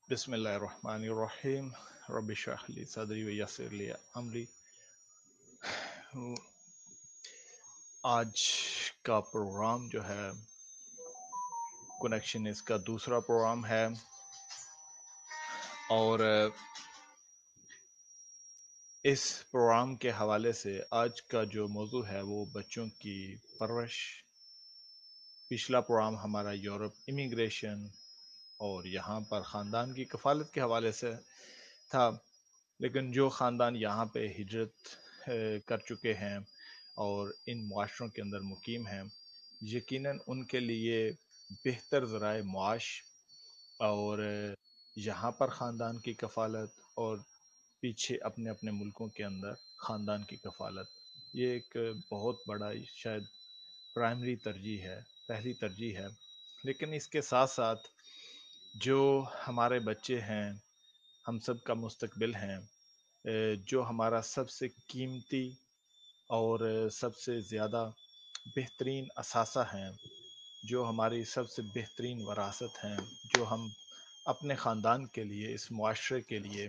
بسم اللہ الرحمن الرحیم رب اشرح لی صدری ویسر لی امری۔ آج کا پروگرام جو ہے کنیکشن اس کا دوسرا پروگرام ہے، اور اس پروگرام کے حوالے سے آج کا جو موضوع ہے وہ بچوں کی پرورش۔ پچھلا پروگرام ہمارا یورپ امیگریشن اور یہاں پر خاندان کی کفالت کے حوالے سے تھا، لیکن جو خاندان یہاں پہ ہجرت کر چکے ہیں اور ان معاشروں کے اندر مقیم ہیں، یقیناً ان کے لیے بہتر ذرائع معاش اور یہاں پر خاندان کی کفالت اور پیچھے اپنے اپنے ملکوں کے اندر خاندان کی کفالت، یہ ایک بہت بڑا شاید پرائمری ترجیح ہے، پہلی ترجیح ہے۔ لیکن اس کے ساتھ ساتھ جو ہمارے بچے ہیں، ہم سب کا مستقبل ہیں، جو ہمارا سب سے قیمتی اور سب سے زیادہ بہترین اثاثہ ہیں، جو ہماری سب سے بہترین وراثت ہیں، جو ہم اپنے خاندان کے لیے، اس معاشرے کے لیے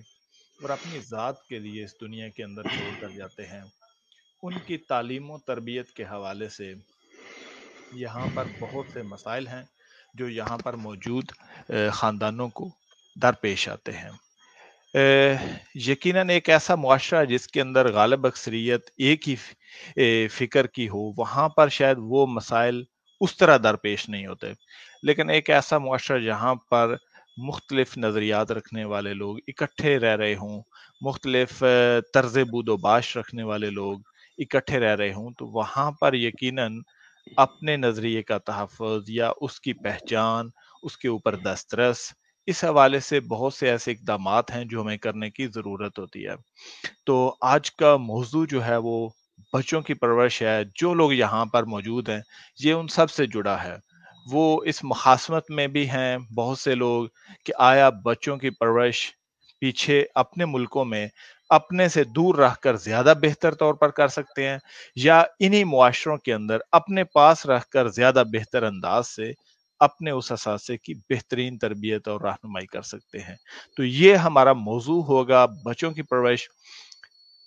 اور اپنی ذات کے لیے اس دنیا کے اندر چھوڑ کر جاتے ہیں، ان کی تعلیم و تربیت کے حوالے سے یہاں پر بہت سے مسائل ہیں جو یہاں پر موجود خاندانوں کو درپیش آتے ہیں۔ یقیناً ایک ایسا معاشرہ جس کے اندر غالب اکثریت ایک ہی فکر کی ہو، وہاں پر شاید وہ مسائل اس طرح درپیش نہیں ہوتے، لیکن ایک ایسا معاشرہ جہاں پر مختلف نظریات رکھنے والے لوگ اکٹھے رہ رہے ہوں، مختلف طرز بود و باش رکھنے والے لوگ اکٹھے رہ رہے ہوں، تو وہاں پر یقیناً اپنے نظریے کا تحفظ یا اس کی پہچان، اس کے اوپر دسترس، اس حوالے سے بہت سے ایسے اقدامات ہیں جو ہمیں کرنے کی ضرورت ہوتی ہے۔ تو آج کا موضوع جو ہے وہ بچوں کی پرورش ہے۔ جو لوگ یہاں پر موجود ہیں یہ ان سب سے جڑا ہے۔ وہ اس مخاصمت میں بھی ہیں بہت سے لوگ کہ آیا بچوں کی پرورش پیچھے اپنے ملکوں میں اپنے سے دور رہ کر زیادہ بہتر طور پر کر سکتے ہیں، یا انہی معاشروں کے اندر اپنے پاس رہ کر زیادہ بہتر انداز سے اپنے اس اثاثے کی بہترین تربیت اور رہنمائی کر سکتے ہیں۔ تو یہ ہمارا موضوع ہوگا، بچوں کی پرورش۔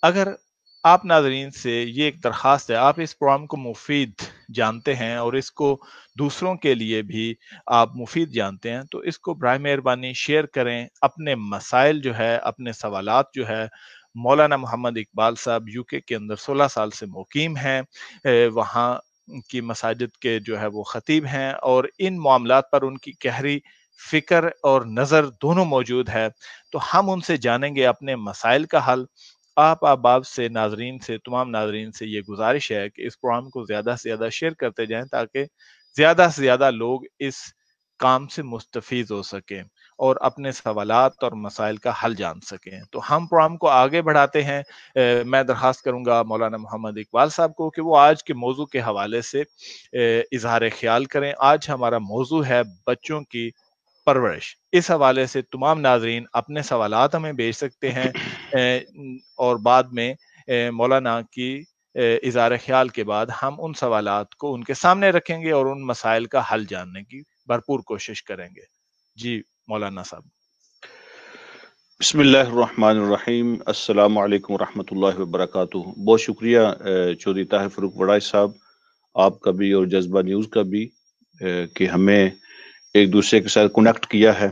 اگر آپ ناظرین سے یہ ایک درخواست ہے، آپ اس پروگرام کو مفید جانتے ہیں اور اس کو دوسروں کے لیے بھی آپ مفید جانتے ہیں، تو اس کو برائے مہربانی شیئر کریں۔ اپنے مسائل جو ہے، اپنے سوالات جو ہے، مولانا محمد اقبال صاحب یو کے اندر 16 سال سے مقیم ہیں، وہاں کی مساجد کے جو ہے وہ خطیب ہیں، اور ان معاملات پر ان کی گہری فکر اور نظر دونوں موجود ہے۔ تو ہم ان سے جانیں گے اپنے مسائل کا حل۔ آپ احباب سے، ناظرین سے، تمام ناظرین سے یہ گزارش ہے کہ اس پروگرام کو زیادہ سے زیادہ شیئر کرتے جائیں تاکہ زیادہ سے زیادہ لوگ اس کام سے مستفید ہو سکیں اور اپنے سوالات اور مسائل کا حل جان سکیں۔ تو ہم پروگرام کو آگے بڑھاتے ہیں۔ میں درخواست کروں گا مولانا محمد اقبال صاحب کو کہ وہ آج کے موضوع کے حوالے سے اظہار خیال کریں۔ آج ہمارا موضوع ہے بچوں کی پرورش۔ اس حوالے سے تمام ناظرین اپنے سوالات ہمیں بھیج سکتے ہیں، اور بعد میں مولانا کی اظہار خیال کے بعد ہم ان سوالات کو ان کے سامنے رکھیں گے اور ان مسائل کا حل جاننے کی بھرپور کوشش کریں گے۔ جی مولانا صاحب۔ بسم اللہ الرحمن الرحیم۔ السلام علیکم ورحمۃ اللہ وبرکاتہ۔ بہت شکریہ چودھری طاہر فاروق وڑائی صاحب، آپ کا بھی اور جذبہ نیوز کا بھی، کہ ہمیں ایک دوسرے کے ساتھ کنیکٹ کیا ہے۔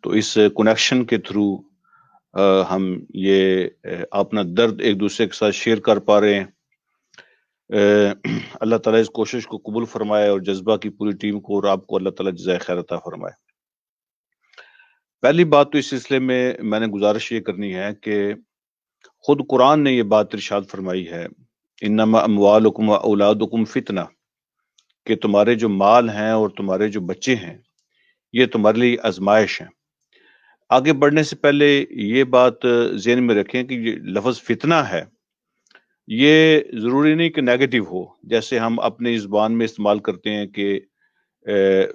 تو اس کنیکشن کے تھرو ہم یہ اپنا درد ایک دوسرے کے ساتھ شیئر کر پا رہے ہیں۔ اللہ تعالیٰ اس کوشش کو قبول فرمائے اور جذبہ کی پوری ٹیم کو اور آپ کو اللہ تعالیٰ جزائے خیر عطا فرمائے۔ پہلی بات تو اس سلسلے میں نے گزارش یہ کرنی ہے کہ خود قرآن نے یہ بات ارشاد فرمائی ہے، انما اموالکم و اولادکم فتنہ، کہ تمہارے جو مال ہیں اور تمہارے جو بچے ہیں یہ تمہارے لیے آزمائش ہیں۔ آگے بڑھنے سے پہلے یہ بات ذہن میں رکھیں کہ یہ لفظ فتنہ ہے، یہ ضروری نہیں کہ نیگیٹو ہو، جیسے ہم اپنی زبان میں استعمال کرتے ہیں کہ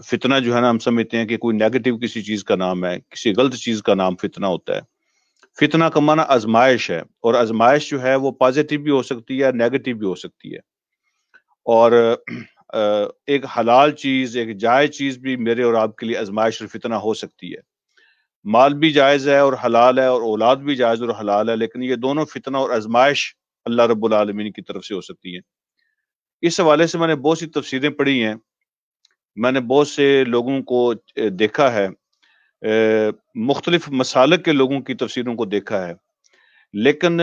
فتنہ جو ہے نا، ہم سمجھتے ہیں کہ کوئی نیگیٹو کسی چیز کا نام ہے، کسی غلط چیز کا نام فتنہ ہوتا ہے۔ فتنہ کا معنی آزمائش ہے، اور آزمائش جو ہے وہ پازیٹیو بھی ہو سکتی ہے، نیگیٹو بھی ہو سکتی ہے۔ اور ایک حلال چیز، ایک جائز چیز بھی میرے اور آپ کے لیے آزمائش اور فتنہ ہو سکتی ہے۔ مال بھی جائز ہے اور حلال ہے، اور اولاد بھی جائز اور حلال ہے، لیکن یہ دونوں فتنہ اور آزمائش اللہ رب العالمین کی طرف سے ہو سکتی ہیں۔ اس حوالے سے میں نے بہت سی تفسیریں پڑھی ہیں، میں نے بہت سے لوگوں کو دیکھا ہے، مختلف مسالک کے لوگوں کی تفسیروں کو دیکھا ہے، لیکن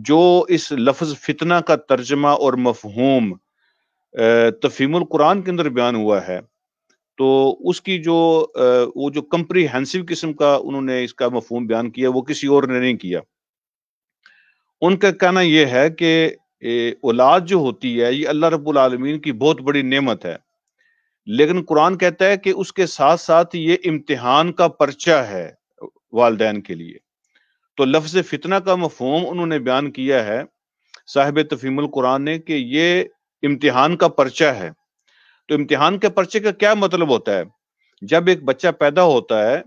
جو اس لفظ فتنہ کا ترجمہ اور مفہوم تفہیم القرآن کے اندر بیان ہوا ہے، تو اس کی جو وہ جو کمپریہنسو قسم کا انہوں نے اس کا مفہوم بیان کیا، وہ کسی اور نے نہیں کیا۔ ان کا کہنا یہ ہے کہ اولاد جو ہوتی ہے یہ اللہ رب العالمین کی بہت بڑی نعمت ہے، لیکن قرآن کہتا ہے کہ اس کے ساتھ ساتھ یہ امتحان کا پرچہ ہے والدین کے لیے۔ تو لفظ فتنہ کا مفہوم انہوں نے بیان کیا ہے صاحب تفہیم القرآن نے کہ یہ امتحان کا پرچہ ہے۔ تو امتحان کے پرچے کا کیا مطلب ہوتا ہے؟ جب ایک بچہ پیدا ہوتا ہے،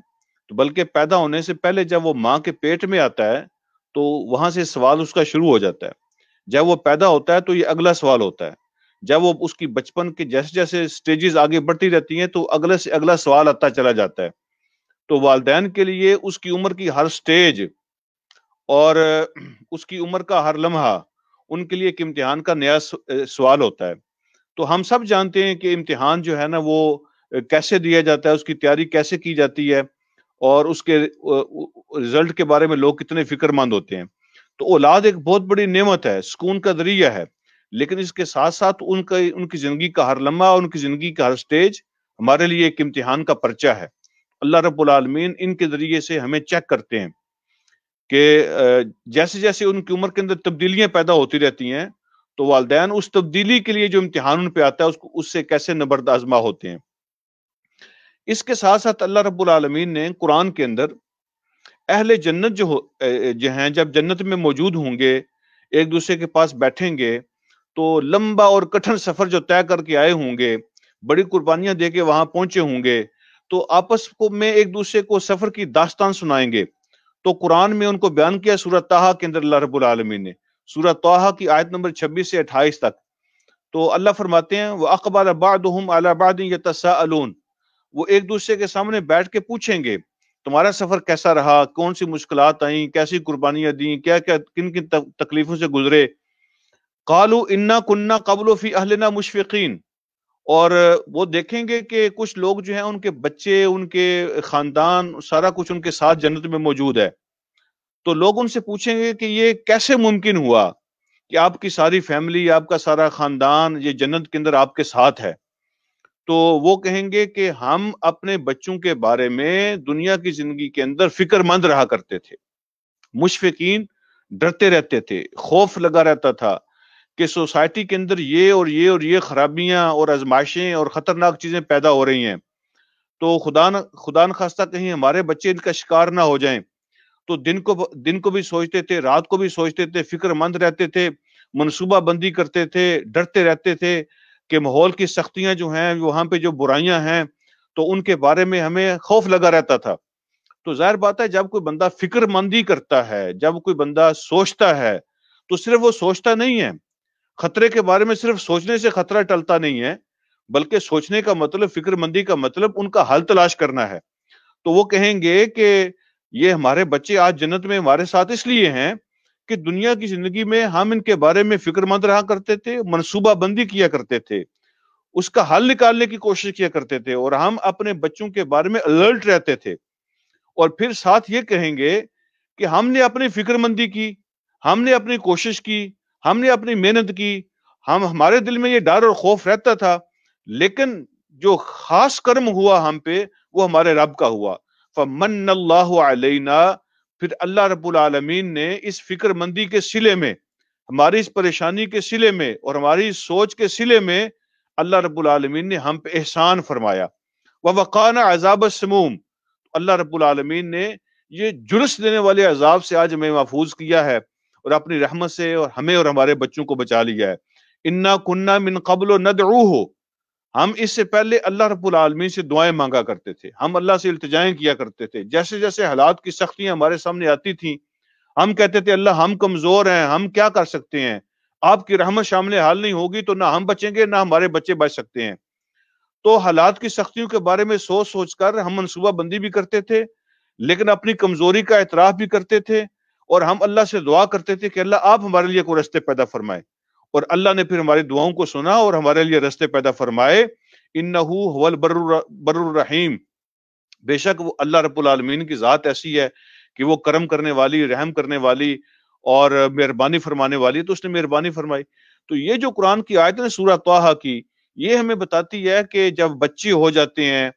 تو بلکہ پیدا ہونے سے پہلے جب وہ ماں کے پیٹ میں آتا ہے تو وہاں سے سوال اس کا شروع ہو جاتا ہے۔ جب وہ پیدا ہوتا ہے تو یہ اگلا سوال ہوتا ہے۔ جب وہ اس کی بچپن کے جیسے جیسے سٹیجز آگے بڑھتی رہتی ہیں تو اگلے سے اگلا سوال آتا چلا جاتا ہے۔ تو والدین کے لیے اس کی عمر کی ہر سٹیج اور اس کی عمر کا ہر لمحہ ان کے لیے ایک امتحان کا نیا سوال ہوتا ہے۔ تو ہم سب جانتے ہیں کہ امتحان جو ہے نا وہ کیسے دیا جاتا ہے، اس کی تیاری کیسے کی جاتی ہے، اور اس کے رزلٹ کے بارے میں لوگ کتنے فکر مند ہوتے ہیں۔ تو اولاد ایک بہت بڑی نعمت ہے، سکون کا ذریعہ ہے، لیکن اس کے ساتھ ساتھ ان کی زندگی کا ہر لمحہ، ان کی زندگی کا ہر سٹیج ہمارے لیے ایک امتحان کا پرچہ ہے۔ اللہ رب العالمین ان کے ذریعے سے ہمیں چیک کرتے ہیں کہ جیسے جیسے ان کی عمر کے اندر تبدیلیاں پیدا ہوتی رہتی ہیں تو والدین اس تبدیلی کے لیے جو امتحان ان پہ آتا ہے اس سے کیسے نبرد آزما ہوتے ہیں۔ اس کے ساتھ ساتھ اللہ رب العالمین نے قرآن کے اندر اہل جنت جو ہیں جب جنت میں موجود ہوں گے، ایک دوسرے کے پاس بیٹھیں گے، تو لمبا اور کٹھن سفر جو طے کر کے آئے ہوں گے، بڑی قربانیاں دے کے وہاں پہنچے ہوں گے، تو آپس میں ایک دوسرے کو سفر کی داستان سنائیں گے۔ تو قرآن میں ان کو بیان کیا سورہ طٰہٰ کے اندر اللہ رب العالمین نے، سورہ طٰہٰ کی آیت نمبر 26 سے 28 تک۔ تو اللہ فرماتے ہیں وَأَقْبَلَ بَعْضُهُمْ عَلَى بَعْضٍ يَتَسَاءَلُونَ، وہ ایک دوسرے کے سامنے بیٹھ کے پوچھیں گے تمہارا سفر کیسا رہا، کون سی مشکلات آئیں، کیسی قربانیاں دیں، کیا کیا کن کن تکلیفوں سے گزرے۔ قَالُوا إِنَّا كُنَّا قَبْلُ فِي أَهْلِنَا مُشْفِقِينَ، اور وہ دیکھیں گے کہ کچھ لوگ جو ہیں ان کے بچے، ان کے خاندان، سارا کچھ ان کے ساتھ جنت میں موجود ہے۔ تو لوگ ان سے پوچھیں گے کہ یہ کیسے ممکن ہوا کہ آپ کی ساری فیملی، آپ کا سارا خاندان یہ جنت کے اندر آپ کے ساتھ ہے۔ تو وہ کہیں گے کہ ہم اپنے بچوں کے بارے میں دنیا کی زندگی کے اندر فکر مند رہا کرتے تھے، مشفقین، ڈرتے رہتے تھے، خوف لگا رہتا تھا کہ سوسائٹی کے اندر یہ اور یہ اور یہ خرابیاں اور آزمائشیں اور خطرناک چیزیں پیدا ہو رہی ہیں، تو خدا نخواستہ کہیں ہمارے بچے ان کا شکار نہ ہو جائیں۔ تو دن کو بھی سوچتے تھے، رات کو بھی سوچتے تھے، فکر مند رہتے تھے، منصوبہ بندی کرتے تھے، ڈرتے رہتے تھے کہ ماحول کی سختیاں جو ہیں، وہاں پہ جو برائیاں ہیں، تو ان کے بارے میں ہمیں خوف لگا رہتا تھا۔ تو ظاہر بات ہے جب کوئی بندہ فکر مندی کرتا ہے، جب کوئی بندہ سوچتا ہے، تو صرف وہ سوچتا نہیں ہے، خطرے کے بارے میں صرف سوچنے سے خطرہ ٹلتا نہیں ہے، بلکہ سوچنے کا مطلب، فکر مندی کا مطلب ان کا حل تلاش کرنا ہے۔ تو وہ کہیں گے کہ یہ ہمارے بچے آج جنت میں ہمارے ساتھ اس لیے ہیں کہ دنیا کی زندگی میں ہم ان کے بارے میں فکر مند رہا کرتے تھے، منصوبہ بندی کیا کرتے تھے، اس کا حل نکالنے کی کوشش کیا کرتے تھے، اور ہم اپنے بچوں کے بارے میں الرٹ رہتے تھے۔ اور پھر ساتھ یہ کہیں گے کہ ہم نے اپنی فکر مندی کی، ہم نے اپنی کوشش کی، ہم نے اپنی محنت کی، ہمارے دل میں یہ ڈر اور خوف رہتا تھا، لیکن جو خاص کرم ہوا ہم پہ وہ ہمارے رب کا ہوا۔ فمن اللہ علینا، پھر اللہ رب العالمین نے اس فکر مندی کے صلے میں، ہماری اس پریشانی کے صلے میں اور ہماری اس سوچ کے صلے میں اللہ رب العالمین نے ہم پہ احسان فرمایا۔ وَوَقَانَ عَذَابَ السَّمُومِ، اللہ رب العالمین نے یہ جلس دینے والے عذاب سے آج ہمیں محفوظ کیا ہے، اور اپنی رحمت سے اور ہمیں اور ہمارے بچوں کو بچا لیا ہے۔ اِنَّا كُنَّا مِن قَبْلُ نَدْعُوهُ، ہم اس سے پہلے اللہ رب العالمین سے دعائیں مانگا کرتے تھے، ہم اللہ سے التجائیں کیا کرتے تھے۔ جیسے جیسے حالات کی سختیاں ہمارے سامنے آتی تھیں، ہم کہتے تھے اللہ ہم کمزور ہیں، ہم کیا کر سکتے ہیں، آپ کی رحمت شامل حال نہیں ہوگی تو نہ ہم بچیں گے نہ ہمارے بچے بچ سکتے ہیں۔ تو حالات کی سختیوں کے بارے میں سوچ سوچ کر ہم منصوبہ بندی بھی کرتے تھے، لیکن اپنی کمزوری کا اعتراف بھی کرتے تھے، اور ہم اللہ سے دعا کرتے تھے کہ اللہ آپ ہمارے لیے کوئی رستے پیدا فرمائے، اور اللہ نے پھر ہماری دعاؤں کو سنا اور ہمارے لیے رستے پیدا فرمائے۔ انہو هو بر الرحیم، بے شک وہ اللہ رب العالمین کی ذات ایسی ہے کہ وہ کرم کرنے والی، رحم کرنے والی اور مہربانی فرمانے والی، تو اس نے مہربانی فرمائی۔ تو یہ جو قرآن کی آیت ہے سورہ طٰہٰ کی، یہ ہمیں بتاتی ہے کہ جب بچے ہو جاتے ہیں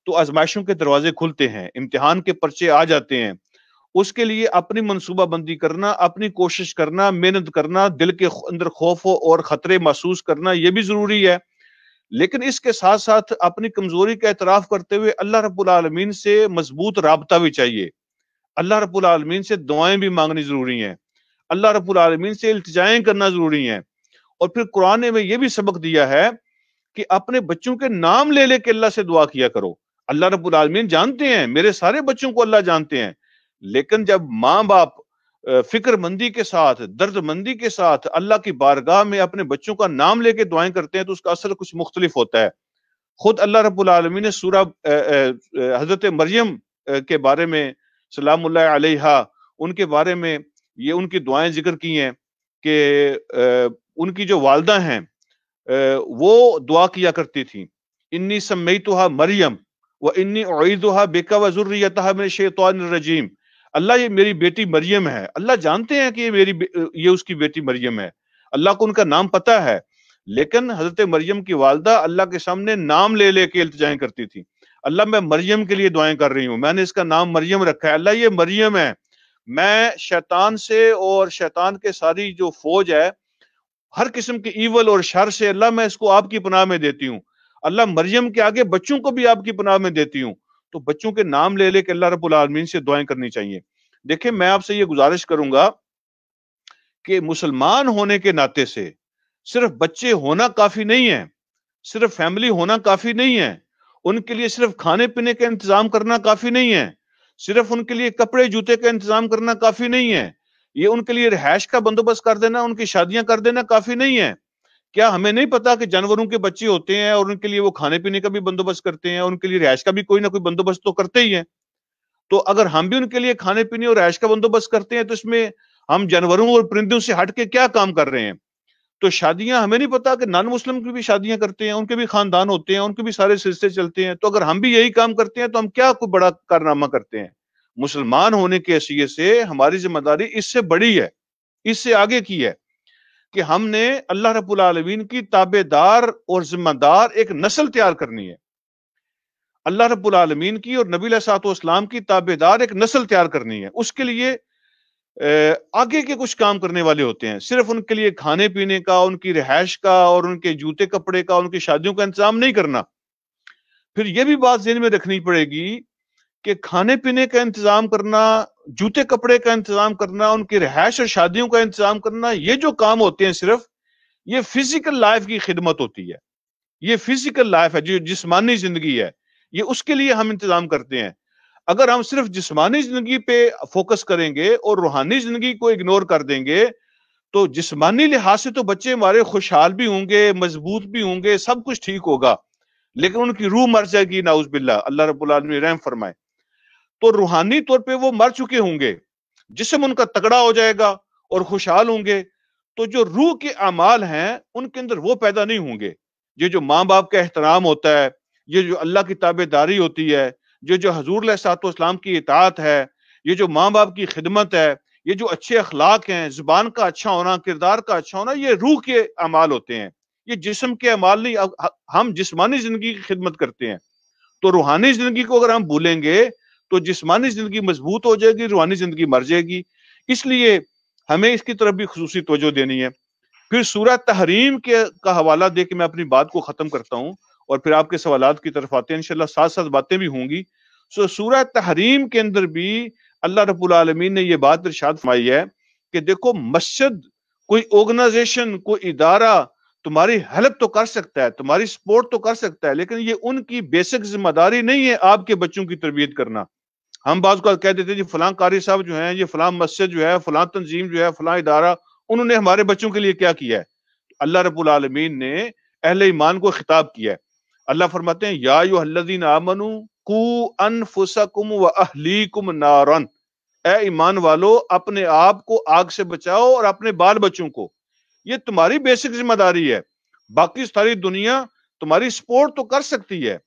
تو آزمائشوں کے دروازے کھلتے ہیں، امتحان کے پرچے آ جاتے ہیں، اس کے لیے اپنی منصوبہ بندی کرنا، اپنی کوشش کرنا، محنت کرنا، دل کے اندر خوف اور خطرے محسوس کرنا، یہ بھی ضروری ہے، لیکن اس کے ساتھ ساتھ اپنی کمزوری کا اعتراف کرتے ہوئے اللہ رب العالمین سے مضبوط رابطہ بھی چاہیے، اللہ رب العالمین سے دعائیں بھی مانگنی ضروری ہیں، اللہ رب العالمین سے التجائیں کرنا ضروری ہیں۔ اور پھر قرآن نے یہ بھی سبق دیا ہے کہ اپنے بچوں کے نام لے لے کے اللہ سے دعا کیا کرو۔ اللہ رب العالمین جانتے ہیں، میرے سارے بچوں کو اللہ جانتے ہیں، لیکن جب ماں باپ فکر مندی کے ساتھ، درد مندی کے ساتھ اللہ کی بارگاہ میں اپنے بچوں کا نام لے کے دعائیں کرتے ہیں تو اس کا اثر کچھ مختلف ہوتا ہے۔ خود اللہ رب العالمین نے سورہ حضرت مریم کے بارے میں سلام اللہ علیہا، ان کے بارے میں یہ ان کی دعائیں ذکر کی ہیں کہ ان کی جو والدہ ہیں وہ دعا کیا کرتی تھیں، انی سمیتھا مریم وانی اعیذھا بک وذریتھا من الشیطان الرجیم، اللہ یہ میری بیٹی مریم ہے، اللہ جانتے ہیں کہ یہ اس کی بیٹی مریم ہے، اللہ کو ان کا نام پتہ ہے، لیکن حضرت مریم کی والدہ اللہ کے سامنے نام لے لے کے التجائیں کرتی تھی، اللہ میں مریم کے لیے دعائیں کر رہی ہوں، میں نے اس کا نام مریم رکھا ہے، اللہ یہ مریم ہے، میں شیطان سے اور شیطان کے ساری جو فوج ہے ہر قسم کے ایول اور شر سے اللہ میں اس کو آپ کی پناہ میں دیتی ہوں، اللہ مریم کے آگے بچوں کو بھی آپ کی پناہ میں دیتی ہوں۔ تو بچوں کے نام لے لے کے اللہ رب العالمین سے دعائیں کرنی چاہیے۔ دیکھیں میں آپ سے یہ گزارش کروں گا کہ مسلمان ہونے کے ناطے سے صرف بچے ہونا کافی نہیں ہے، صرف فیملی ہونا کافی نہیں ہے، ان کے لیے صرف کھانے پینے کا انتظام کرنا کافی نہیں ہے، صرف ان کے لیے کپڑے جوتے کا انتظام کرنا کافی نہیں ہے، یہ ان کے لیے رہائش کا بندوبست کر دینا، ان کی شادیاں کر دینا کافی نہیں ہے۔ کیا ہمیں نہیں پتا کہ جانوروں کے بچے ہوتے ہیں اور ان کے لیے وہ کھانے پینے کا بھی بندوبست کرتے ہیں، ان کے لیے رہائش کا بھی کوئی نہ کوئی بندوبست تو کرتے ہی ہیں؟ تو اگر ہم بھی ان کے لیے کھانے پینے اور رہائش کا بندوبست کرتے ہیں تو اس میں ہم جانوروں اور پرندوں سے ہٹ کے کیا کام کر رہے ہیں؟ تو شادیاں ہمیں نہیں پتا کہ نان مسلم کی بھی شادیاں کرتے ہیں، ان کے بھی خاندان ہوتے ہیں، ان کے بھی سارے سلسلے چلتے ہیں، تو اگر ہم بھی یہی کام کرتے ہیں تو ہم کیا کوئی بڑا کارنامہ کرتے ہیں؟ مسلمان ہونے کے حیثیت سے ہماری ذمہ داری اس سے بڑی ہے، اس سے آگے کی ہے کہ ہم نے اللہ رب العالمین کی تابع دار اور ذمہ دار ایک نسل تیار کرنی ہے، اللہ رب العالمین کی اور نبی علیہ الصلوۃ والسلام کی تابع دار ایک نسل تیار کرنی ہے۔ اس کے لیے آگے کے کچھ کام کرنے والے ہوتے ہیں، صرف ان کے لیے کھانے پینے کا، ان کی رہائش کا اور ان کے جوتے کپڑے کا، ان کی شادیوں کا انتظام نہیں کرنا۔ پھر یہ بھی بات ذہن میں رکھنی پڑے گی کہ کھانے پینے کا انتظام کرنا، جوتے کپڑے کا انتظام کرنا، ان کی رہائش اور شادیوں کا انتظام کرنا، یہ جو کام ہوتے ہیں صرف یہ فزیکل لائف کی خدمت ہوتی ہے، یہ فزیکل لائف ہے، جو جسمانی زندگی ہے، یہ اس کے لیے ہم انتظام کرتے ہیں۔ اگر ہم صرف جسمانی زندگی پہ فوکس کریں گے اور روحانی زندگی کو اگنور کر دیں گے تو جسمانی لحاظ سے تو بچے ہمارے خوشحال بھی ہوں گے، مضبوط بھی ہوں گے، سب کچھ ٹھیک ہوگا، لیکن ان کی روح مر جائے گی، نعوذ باللہ، اللہ رب العالمین رحم فرمائے۔ تو روحانی طور پہ وہ مر چکے ہوں گے، جسم ان کا تگڑا ہو جائے گا اور خوشحال ہوں گے، تو جو روح کے اعمال ہیں ان کے اندر وہ پیدا نہیں ہوں گے۔ یہ جو ماں باپ کا احترام ہوتا ہے، یہ جو اللہ کی تابع داری ہوتی ہے، یہ جو حضور علیہ الصلوۃ والسلام کی اطاعت ہے، یہ جو ماں باپ کی خدمت ہے، یہ جو اچھے اخلاق ہیں، زبان کا اچھا ہونا، کردار کا اچھا ہونا، یہ روح کے اعمال ہوتے ہیں، یہ جسم کے اعمال نہیں۔ ہم جسمانی زندگی کی خدمت کرتے ہیں، تو روحانی زندگی کو اگر ہم بھولیں گے تو جسمانی زندگی مضبوط ہو جائے گی، روحانی زندگی مر جائے گی۔ اس لیے ہمیں اس کی طرف بھی خصوصی توجہ دینی ہے۔ پھر سورہ تحریم کا حوالہ دے کے میں اپنی بات کو ختم کرتا ہوں اور پھر آپ کے سوالات کی طرف آتے ہیں، انشاءاللہ ساتھ ساتھ باتیں بھی ہوں گی۔ سورہ تحریم کے اندر بھی اللہ رب العالمین نے یہ بات ارشاد فرمائی ہے کہ دیکھو، مسجد کوئی آرگنائزیشن، کوئی ادارہ تمہاری ہیلپ تو کر سکتا ہے، تمہاری سپورٹ تو کر سکتا ہے، لیکن یہ ان کی بیسک ذمہ داری نہیں ہے آپ کے بچوں کی تربیت کرنا۔ ہم بعض کو کہہ دیتے ہیں جی فلاں قاری صاحب جو ہیں، یہ فلاں مسجد جو ہے، فلاں تنظیم جو ہے، فلاں ادارہ انہوں نے ہمارے بچوں کے لیے کیا کیا ہے؟ اللہ رب العالمین نے اہل ایمان کو خطاب کیا ہے. اللہ فرماتے ہیں یا ایھا الذین آمنوا قوا انفسکم واہلیکم نارا، اے ایمان والو اپنے آپ کو آگ سے بچاؤ اور اپنے بال بچوں کو. یہ تمہاری بیسک ذمہ داری ہے. باقی ساری دنیا تمہاری سپورٹ تو کر سکتی ہے،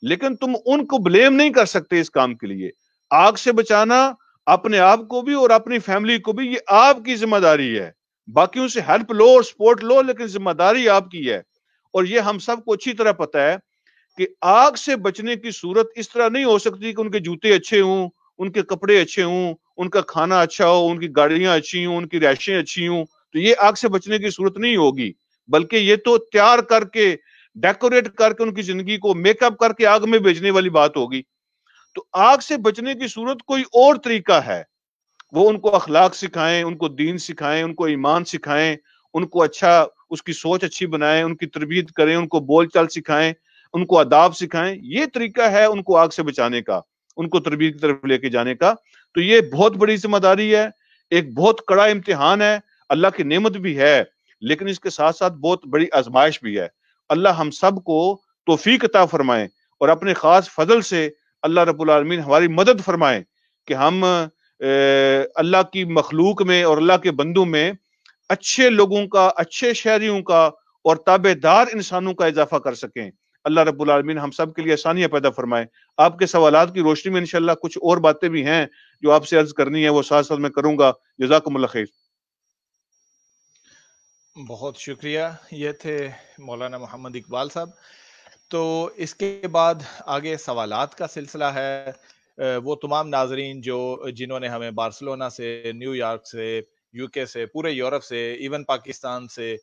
لیکن تم ان کو بلیم نہیں کر سکتے اس کام کے لیے. آگ سے بچانا اپنے آپ کو بھی اور اپنی فیملی کو بھی، یہ آپ کی ذمہ داری ہے. باقیوں سے ہیلپ لو اور سپورٹ لو، لیکن ذمہ داری آپ کی ہے. اور یہ ہم سب کو اچھی طرح پتہ ہے کہ آگ سے بچنے کی صورت اس طرح نہیں ہو سکتی کہ ان کے جوتے اچھے ہوں، ان کے کپڑے اچھے ہوں، ان کا کھانا اچھا ہو، ان کی گاڑیاں اچھی ہوں، ان کی رہائشیں اچھی ہوں، تو یہ آگ سے بچنے کی صورت نہیں ہوگی. بلکہ یہ تو تیار کر کے، ڈیکوریٹ کر کے ان کی زندگی کو میک اپ کر کے آگ میں بھیجنے والی بات ہوگی. تو آگ سے بچنے کی صورت کوئی اور طریقہ ہے. وہ ان کو اخلاق سکھائیں، ان کو دین سکھائیں، ان کو ایمان سکھائیں، ان کو اچھا، اس کی سوچ اچھی بنائیں، ان کی تربیت کریں، ان کو بول چال سکھائیں، ان کو آداب سکھائیں. یہ طریقہ ہے ان کو آگ سے بچانے کا، ان کو تربیت کی طرف لے کے جانے کا. تو یہ بہت بڑی ذمہ داری ہے، ایک بہت کڑا امتحان ہے. اللہ کی نعمت بھی ہے، لیکن اس کے ساتھ ساتھ بہت بڑی آزمائش بھی ہے. اللہ ہم سب کو توفیق عطا فرمائے اور اپنے خاص فضل سے اللہ رب العالمین ہماری مدد فرمائے کہ ہم اللہ کی مخلوق میں اور اللہ کے بندوں میں اچھے لوگوں کا، اچھے شہریوں کا اور تابع دار انسانوں کا اضافہ کر سکیں. اللہ رب العالمین ہم سب کے لیے آسانیاں پیدا فرمائے. آپ کے سوالات کی روشنی میں انشاءاللہ کچھ اور باتیں بھی ہیں جو آپ سے عرض کرنی ہے، وہ ساتھ ساتھ میں کروں گا. جزاکم اللہ خیر. بہت شکریہ. یہ تھے مولانا محمد اقبال صاحب. تو اس کے بعد آگے سوالات کا سلسلہ ہے. وہ تمام ناظرین جنہوں نے ہمیں بارسلونا سے، نیو یارک سے، یو کے سے، پورے یورپ سے، ایون پاکستان سے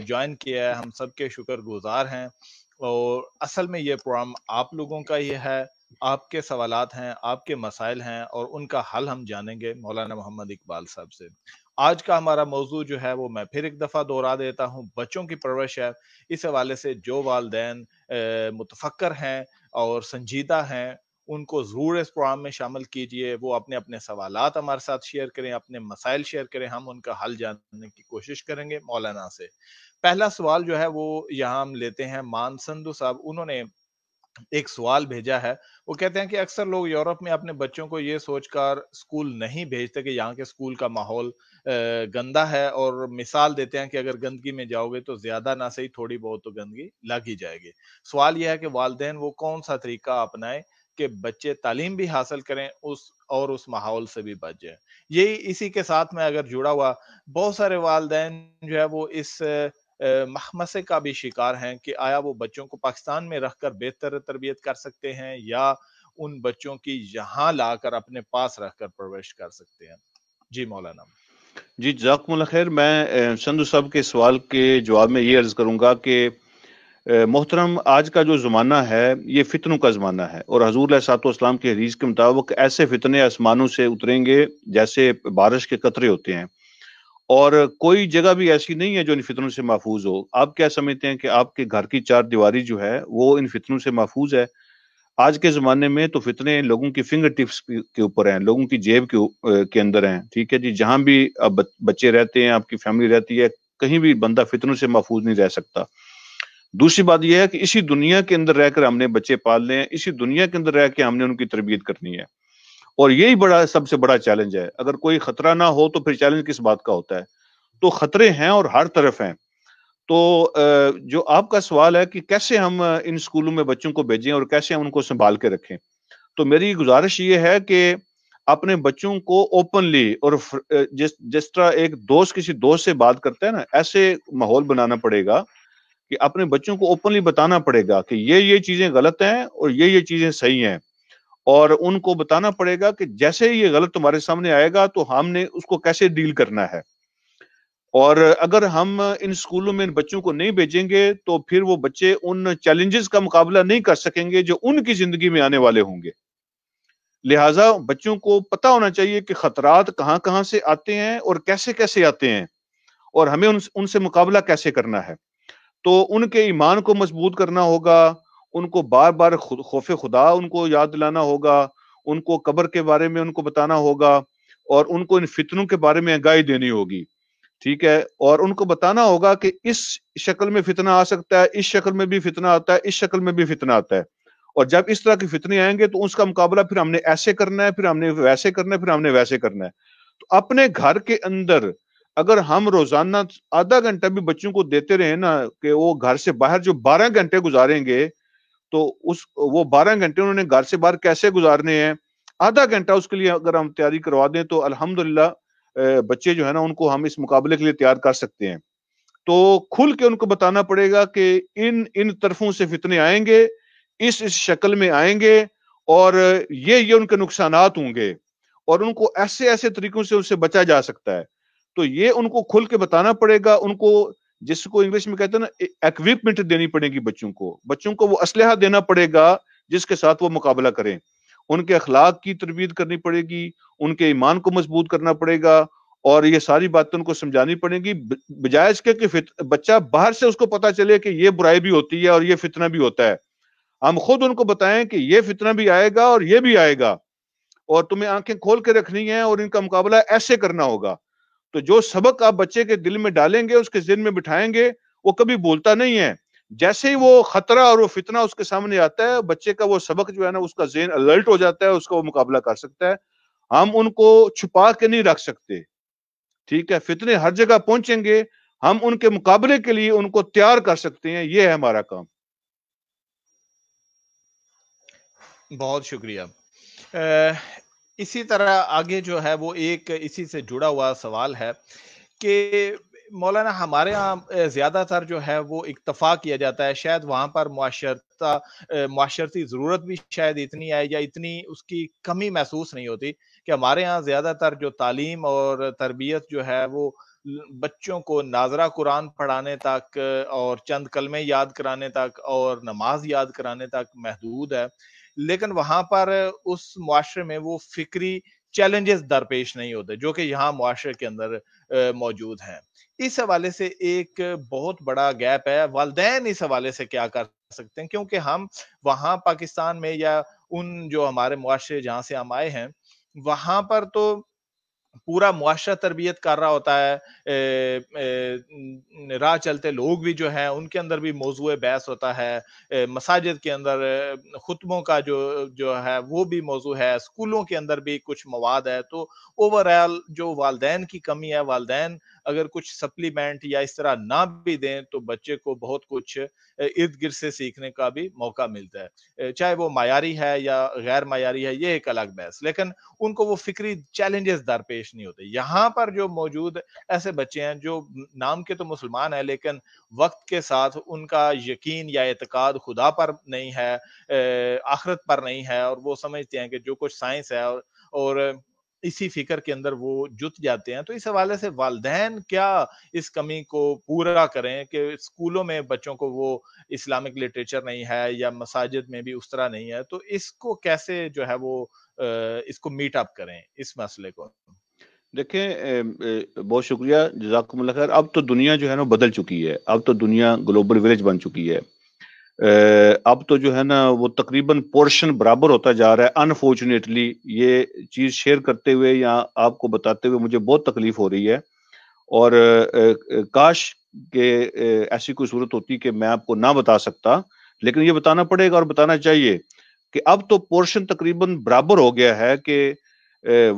جوائن کیا ہے، ہم سب کے شکر گزار ہیں. اور اصل میں یہ پروگرام آپ لوگوں کا ہی ہے. آپ کے سوالات ہیں، آپ کے مسائل ہیں، اور ان کا حل ہم جانیں گے مولانا محمد اقبال صاحب سے. آج کا ہمارا موضوع جو ہے وہ میں پھر ایک دفعہ دوہرا دیتا ہوں، بچوں کی پرورش ہے. اس حوالے سے جو والدین متفکر ہیں اور سنجیدہ ہیں، ان کو ضرور اس پروگرام میں شامل کیجئے. وہ اپنے اپنے سوالات ہمارے ساتھ شیئر کریں، اپنے مسائل شیئر کریں، ہم ان کا حل جاننے کی کوشش کریں گے مولانا سے. پہلا سوال جو ہے وہ یہاں ہم لیتے ہیں. مان سندھو صاحب، انہوں نے ایک سوال بھیجا ہے. وہ کہتے ہیں کہ اکثر لوگ یورپ میں اپنے بچوں کو یہ سوچ کر اسکول نہیں بھیجتے کہ یہاں کے اسکول کا ماحول گندا ہے، اور مثال دیتے ہیں کہ اگر گندگی میں جاؤ گے تو زیادہ نہ صحیح تھوڑی بہت تو گندگی لگ ہی جائے گی. سوال یہ ہے کہ والدین وہ کون سا طریقہ اپنائیں کہ بچے تعلیم بھی حاصل کریں اس ماحول سے بھی بچ جائیں. یہی اسی کے ساتھ میں اگر جڑا ہوا، بہت سارے والدین جو ہے وہ اس مخمسے کا بھی شکار ہیں کہ آیا وہ بچوں کو پاکستان میں رکھ کر بہتر تربیت کر سکتے ہیں یا ان بچوں کی یہاں لا کر اپنے پاس رکھ کر پرورش کر سکتے ہیں. جی مولانا. جی جزاکم اللہ خیر. میں سندھو صاحب کے سوال کے جواب میں یہ عرض کروں گا کہ محترم، آج کا جو زمانہ ہے یہ فتنوں کا زمانہ ہے، اور حضور علیہ الصلوۃ والسلام کے حدیث کے مطابق ایسے فتنے آسمانوں سے اتریں گے جیسے بارش کے قطرے ہوتے ہیں، اور کوئی جگہ بھی ایسی نہیں ہے جو ان فتنوں سے محفوظ ہو. آپ کیا سمجھتے ہیں کہ آپ کے گھر کی چار دیواری جو ہے وہ ان فتنوں سے محفوظ ہے؟ آج کے زمانے میں تو فتنے لوگوں کی فنگر ٹپس کے اوپر ہیں، لوگوں کی جیب کے اندر ہیں. ٹھیک ہے جی، جہاں بھی اب بچے رہتے ہیں، آپ کی فیملی رہتی ہے، کہیں بھی بندہ فتنوں سے محفوظ نہیں رہ سکتا. دوسری بات یہ ہے کہ اسی دنیا کے اندر رہ کر ہم نے بچے پال لے ہیں، اسی دنیا کے اندر رہ کے ہم نے ان کی تربیت کرنی ہے، اور یہی سب سے بڑا چیلنج ہے. اگر کوئی خطرہ نہ ہو تو پھر چیلنج کس بات کا ہوتا ہے؟ تو خطرے ہیں اور ہر طرف ہیں. تو جو آپ کا سوال ہے کہ کیسے ہم ان اسکولوں میں بچوں کو بھیجیں اور کیسے ہم ان کو سنبھال کے رکھیں، تو میری گزارش یہ ہے کہ اپنے بچوں کو اوپنلی اور جس طرح ایک دوست کسی دوست سے بات کرتا ہے نا، ایسے ماحول بنانا پڑے گا کہ اپنے بچوں کو اوپنلی بتانا پڑے گا کہ یہ چیزیں غلط ہیں اور یہ چیزیں صحیح ہیں، اور ان کو بتانا پڑے گا کہ جیسے ہی یہ غلط تمہارے سامنے آئے گا تو ہم نے اس کو کیسے ڈیل کرنا ہے. اور اگر ہم ان اسکولوں میں ان بچوں کو نہیں بھیجیں گے تو پھر وہ بچے ان چیلنجز کا مقابلہ نہیں کر سکیں گے جو ان کی زندگی میں آنے والے ہوں گے. لہٰذا بچوں کو پتہ ہونا چاہیے کہ خطرات کہاں کہاں سے آتے ہیں اور کیسے کیسے آتے ہیں، اور ہمیں ان سے مقابلہ کیسے کرنا ہے. تو ان کے ایمان کو مضبوط کرنا ہوگا، ان کو بار بار خوف خدا ان کو یاد دلانا ہوگا، ان کو قبر کے بارے میں ان کو بتانا ہوگا، اور ان کو ان فتنوں کے بارے میں آگاہی دینی ہوگی. ٹھیک ہے، اور ان کو بتانا ہوگا کہ اس شکل میں فتنہ آ سکتا ہے، اس شکل میں بھی فتنہ آتا ہے، اس شکل میں بھی فتنہ آتا ہے، اور جب اس طرح کی فتنے آئیں گے تو اس کا مقابلہ پھر ہم نے ایسے کرنا ہے، پھر ہم نے ویسے کرنا ہے، پھر ہم نے ویسے کرنا ہے۔ تو اپنے گھر کے اندر اگر ہم روزانہ آدھا گھنٹہ بھی بچوں کو دیتے رہے نا، کہ وہ گھر سے باہر جو 12 گھنٹے گزاریں گے، تو وہ 12 گھنٹے انہوں نے گھر سے باہر کیسے گزارنے ہیں، آدھا گھنٹہ اس کے لیے اگر ہم تیاری کروا دیں تو الحمدللہ بچے جو ہے نا ان کو ہم اس مقابلے کے لیے تیار کر سکتے ہیں۔ تو کھل کے ان کو بتانا پڑے گا کہ ان طرفوں سے فتنے آئیں گے، اس شکل میں آئیں گے، اور یہ ان کے نقصانات ہوں گے، اور ان کو ایسے ایسے طریقوں سے اس سے بچا جا سکتا ہے۔ تو یہ ان کو کھل کے بتانا پڑے گا، ان کو جس کو انگلش میں کہتے ہیں نا ایکوپمنٹ دینی پڑے گی بچوں کو وہ اسلحہ دینا پڑے گا جس کے ساتھ وہ مقابلہ کریں۔ ان کے اخلاق کی تربیت کرنی پڑے گی، ان کے ایمان کو مضبوط کرنا پڑے گا، اور یہ ساری باتیں ان کو سمجھانی پڑے گی، بجائے اس کے کہ بچہ باہر سے اس کو پتا چلے کہ یہ برائی بھی ہوتی ہے اور یہ فتنہ بھی ہوتا ہے۔ ہم خود ان کو بتائیں کہ یہ فتنہ بھی آئے گا اور یہ بھی آئے گا، اور تمہیں آنکھیں کھول کے رکھنی ہے اور ان کا مقابلہ ایسے کرنا ہوگا۔ تو جو سبق آپ بچے کے دل میں ڈالیں گے، اس کے ذہن میں بٹھائیں گے، وہ کبھی بولتا نہیں ہے۔ جیسے ہی وہ خطرہ اور وہ فتنہ اس کے سامنے آتا ہے، بچے کا وہ سبق جو ہے نا اس کا ذہن الرٹ ہو جاتا ہے، اس کا وہ مقابلہ کر سکتا ہے۔ ہم ان کو چھپا کے نہیں رکھ سکتے، ٹھیک ہے، فتنے ہر جگہ پہنچیں گے، ہم ان کے مقابلے کے لیے ان کو تیار کر سکتے ہیں، یہ ہے ہمارا کام۔ بہت شکریہ۔ اسی طرح آگے جو ہے وہ ایک اسی سے جڑا ہوا سوال ہے کہ مولانا ہمارے ہاں زیادہ تر جو ہے وہ اکتفا کیا جاتا ہے، شاید وہاں پر معاشرتی ضرورت بھی شاید اتنی ہے یا اتنی اس کی کمی محسوس نہیں ہوتی، کہ ہمارے ہاں زیادہ تر جو تعلیم اور تربیت جو ہے وہ بچوں کو ناظرہ قرآن پڑھانے تک اور چند کلمے یاد کرانے تک اور نماز یاد کرانے تک محدود ہے، لیکن وہاں پر اس معاشرے میں وہ فکری چیلنجز درپیش نہیں ہوتے جو کہ یہاں معاشرے کے اندر موجود ہیں۔ اس حوالے سے ایک بہت بڑا گیپ ہے، والدین اس حوالے سے کیا کر سکتے ہیں، کیونکہ ہم وہاں پاکستان میں یا ان جو ہمارے معاشرے جہاں سے ہم آئے ہیں وہاں پر تو پورا معاشرہ تربیت کر رہا ہوتا ہے، راہ چلتے لوگ بھی جو ہیں ان کے اندر بھی موضوع بحث ہوتا ہے، مساجد کے اندر خطبوں کا جو ہے وہ بھی موضوع ہے، اسکولوں کے اندر بھی کچھ مواد ہے۔ تو اوورآل جو والدین کی کمی ہے، والدین اگر کچھ سپلیمنٹ یا اس طرح نہ بھی دیں تو بچے کو بہت کچھ ارد گرد سے سیکھنے کا بھی موقع ملتا ہے، چاہے وہ معیاری ہے یا غیر معیاری ہے، یہ ایک الگ بحث، لیکن ان کو وہ فکری چیلنجز درپیش نہیں ہوتے۔ یہاں پر جو موجود ایسے بچے ہیں جو نام کے تو مسلمان ہیں لیکن وقت کے ساتھ ان کا یقین یا اعتقاد خدا پر نہیں ہے، آخرت پر نہیں ہے، اور وہ سمجھتے ہیں کہ جو کچھ سائنس ہے اور اسی فکر کے اندر وہ جت جاتے ہیں۔ تو اس حوالے سے والدین کیا اس کمی کو پورا کریں کہ اسکولوں میں بچوں کو وہ اسلامک لٹریچر نہیں ہے یا مساجد میں بھی اس طرح نہیں ہے، تو اس کو کیسے جو ہے وہ اس کو میٹ اپ کریں اس مسئلے کو؟ دیکھیں، بہت شکریہ، جزاکم اللہ خیر۔ اب تو دنیا جو ہے نا بدل چکی ہے، اب تو دنیا گلوبل ولیج بن چکی ہے۔ اب تو جو ہے نا وہ تقریباً پورشن برابر ہوتا جا رہا ہے۔ انفارچونیٹلی یہ چیز شیئر کرتے ہوئے یا آپ کو بتاتے ہوئے مجھے بہت تکلیف ہو رہی ہے، اور کاش کہ ایسی کوئی صورت ہوتی کہ میں آپ کو نہ بتا سکتا، لیکن یہ بتانا پڑے گا اور بتانا چاہیے کہ اب تو پورشن تقریباً برابر ہو گیا ہے کہ